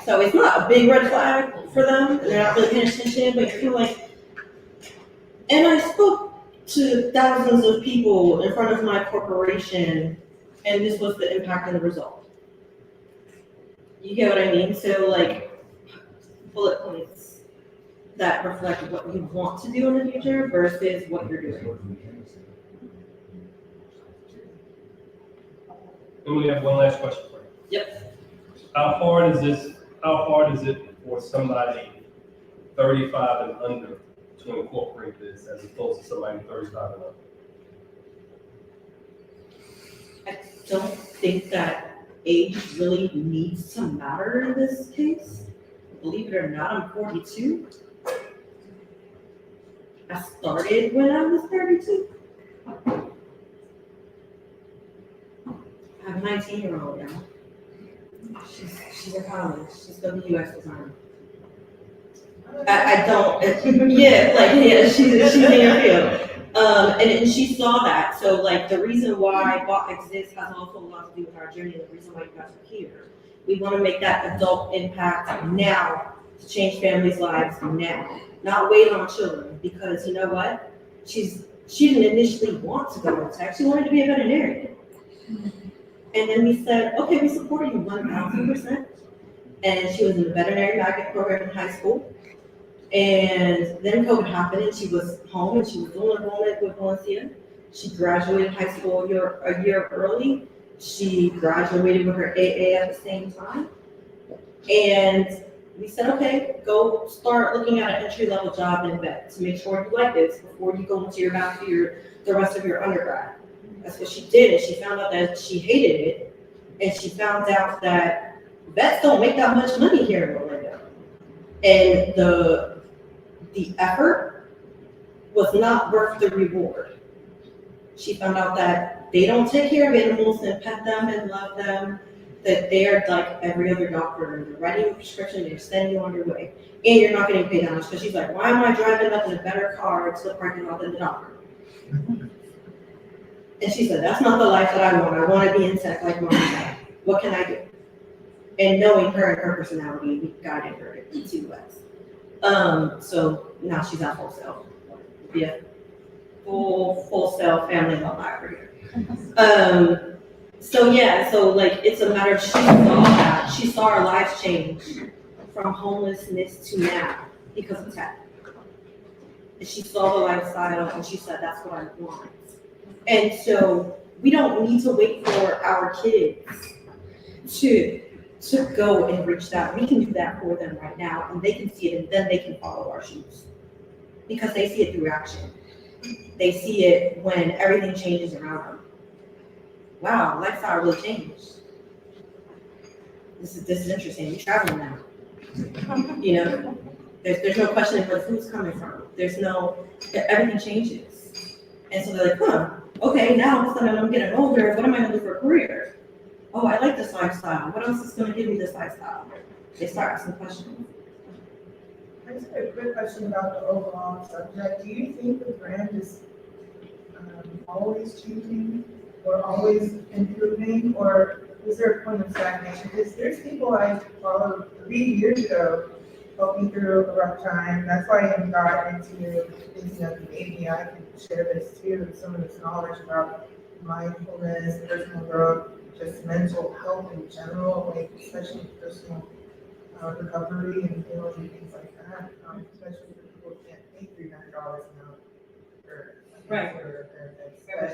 So it's not a big red flag for them, and they're not really paying attention, but you feel like, and I spoke to thousands of people in front of my corporation, and this was the impact and the result. You get what I mean? So like bullet points that reflect what you want to do in the future versus what you're doing. And we have one last question for you. Yep. How hard is it for somebody 35 and under to incorporate this as opposed to somebody 35 and up? I don't think that age really needs to matter in this case. Believe it or not, I'm 42. I started when I was 32. I have a 19-year-old now. She's in college. She's going to UX design. I don't, she's in your field. And she saw that. So like the reason why Bot exists has also a lot to do with our journey and the reason why you guys are here. We want to make that adult impact now to change families' lives now, not wait on children, because you know what? She didn't initially want to go into tech. She wanted to be a veterinarian. And then we said, okay, we support you 1,000%. And she was in the veterinary magnet program in high school. And then COVID happened and she was home and she was doing enrollment with Valencia. She graduated high school a year early. She graduated with her AA at the same time. And we said, okay, go start looking at an entry-level job in vet to make sure you like this before you go into the rest of your undergrad. That's what she did, and she found out that she hated it, and she found out that vets don't make that much money here in Orlando. And the effort was not worth the reward. She found out that they don't take care of animals and pet them and love them, that they're like every other doctor. They're writing a prescription, they're sending you on your way, and you're not getting paid that much. Because she's like, why am I driving up in a better car to the parking lot than the doctor? And she said, that's not the life that I want. I want to be in tech like mom and dad. What can I do? And knowing her and her personality, we guided her to UX. So now she's at wholesale. Be a full wholesale family law over here. So like it's a matter of she saw that. She saw our lives change from homelessness to now because of tech. And she saw the lifestyle and she said, that's what I want. And so we don't need to wait for our kids to go and reach that. We can do that for them right now, and they can see it, and then they can follow our shoes because they see it through action. They see it when everything changes around them. Wow, lifestyle really changed. This is interesting. We're traveling now. There's no question of where the food's coming from. Everything changes. And so they're like, okay, now all of a sudden I'm getting older, what am I gonna do for a career? Oh, I like this lifestyle. What else is gonna give me this lifestyle? They start asking questions. I just have a quick question about the overall subject. Do you think the brand is always changing or always improving, or is there a point of stagnation? Because there's people I followed 3 years ago helped me through a rough time. That's why I got into thinking of maybe I can share this too, some of this knowledge about mindfulness, personal growth, just mental health in general, like especially personal recovery and healing and things like that, especially for people who can't pay $300 an hour for a therapist. But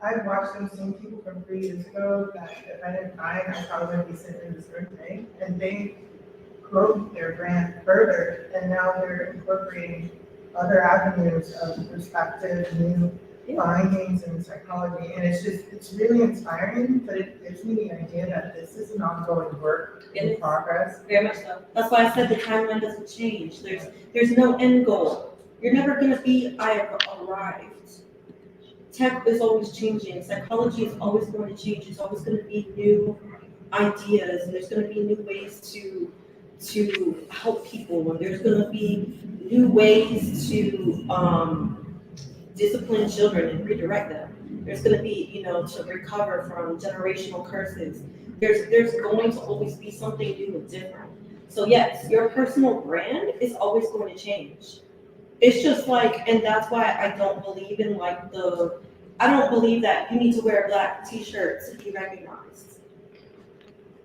I've watched those same people from 3 years ago that if I didn't find, I probably wouldn't be sitting in this room today. And they growth their brand further, and now they're incorporating other avenues of perspective, new findings in psychology, and it's really inspiring, but it gives me the idea that this is an ongoing work in progress. Very much so. That's why I said the timeline doesn't change. There's no end goal. You're never gonna be, I have arrived. Tech is always changing. Psychology is always going to change. It's always gonna be new ideas, and there's gonna be new ways to help people, and there's gonna be new ways to discipline children and redirect them. There's gonna be, to recover from generational curses. There's going to always be something new and different. So yes, your personal brand is always going to change. It's just like, and that's why I don't believe in I don't believe that you need to wear a black t-shirt to be recognized.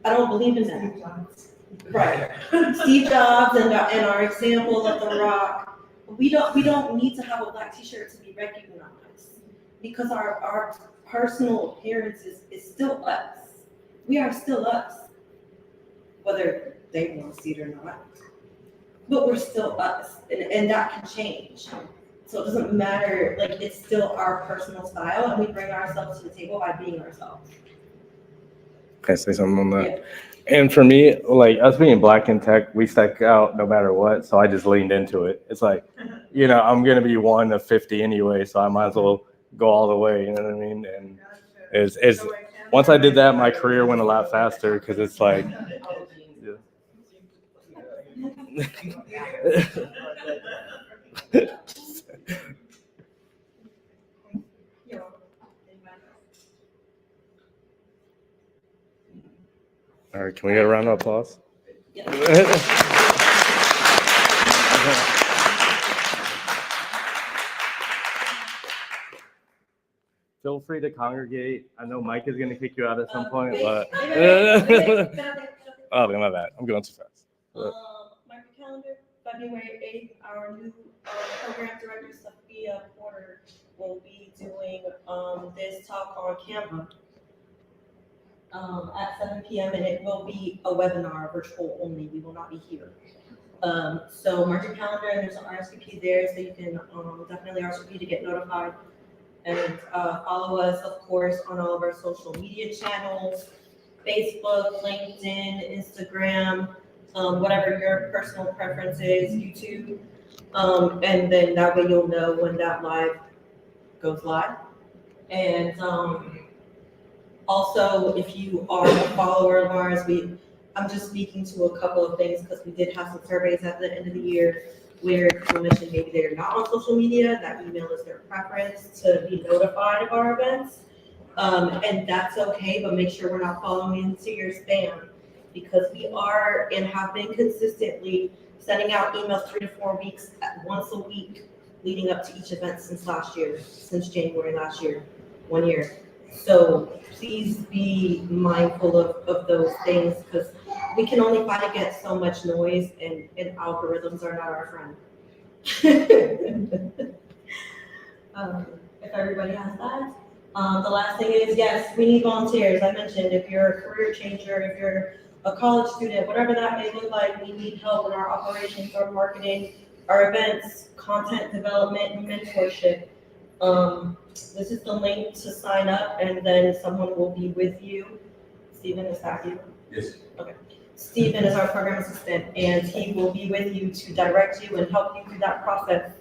I don't believe in that. Right. Steve Jobs and our example of The Rock. We don't need to have a black t-shirt to be recognized, because our personal appearance is still us. We are still us, whether they want to see it or not. But we're still us, and that can change. So it doesn't matter, it's still our personal style, and we bring ourselves to the table by being ourselves. Can I say something on that? Yeah. And for me, us being black in tech, we stuck out no matter what. So I just leaned into it. It's like, I'm going to be 1 of 50 anyway, so I might as well go all the way. You know what I mean? And it's once I did that, my career went a lot faster, because it's like, all right, can we get a round of applause? Feel free to congregate. I know Mike is going to kick you out at some point, but oh, my bad. I'm going too fast. Mark your calendar, February 8th, our new program director, Sophia Porter, will be doing this talk on Canva at 7 p.m. and it will be a webinar, virtual only. We will not be here. So mark your calendar, and there's an RSVP there, so you can definitely RSVP to get notified. And follow us, of course, on all of our social media channels, Facebook, LinkedIn, Instagram, whatever your personal preference is, YouTube. And then that way you'll know when that live goes live. And also, if you are a follower of ours, I'm just speaking to a couple of things, because we did have some surveys at the end of the year where people mentioned maybe they're not on social media, that email is their preference to be notified of our events. And that's okay, but make sure we're not falling into your spam, because we are and have been consistently sending out emails 3 to 4 weeks, once a week, leading up to each event since January last year, 1 year. So please be mindful of those things, because we can only fight against so much noise, and algorithms are not our friend. If everybody has that. The last thing is, yes, we need volunteers. I mentioned, if you're a career changer, if you're a college student, whatever that may look like, we need help in our operations, our marketing, our events, content development, and mentorship. This is the link to sign up, and then someone will be with you. Stephen, is that you? Yes. Okay. Stephen is our program assistant, and he will be with you to direct you and help you through that process,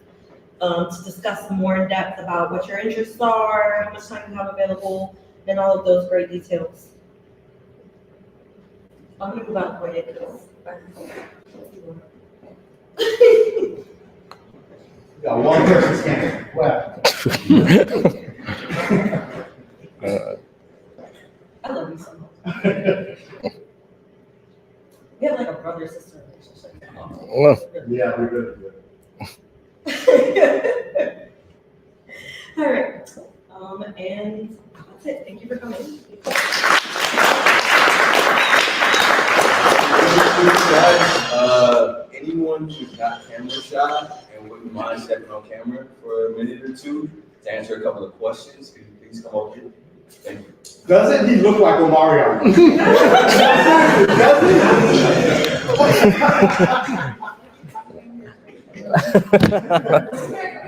to discuss more in depth about what your interests are, how much time you have available, and all of those great details. I'm gonna move out of the way because. Yeah, one person's can't. Well. I love you so much. We have like a brother-sister relationship. Well, Yeah, we're good. All right, and that's it. Thank you for coming. Anyone who's not camera shy and wouldn't mind stepping on camera for a minute or two to answer a couple of questions, could you please come over here? Thank you. Doesn't he look like Omarion?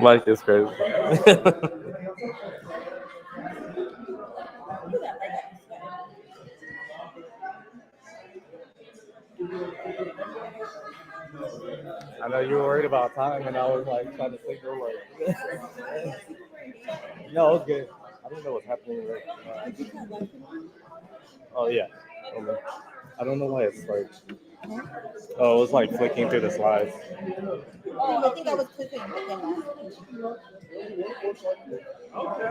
Mike is crazy. I know you were worried about time, and I was like trying to think of like. No, it was good. I don't know what's happening right. Oh yeah. Okay. I don't know why it's like. Oh, it was like flicking through the slides. Oh, I think I was clicking, but then Okay.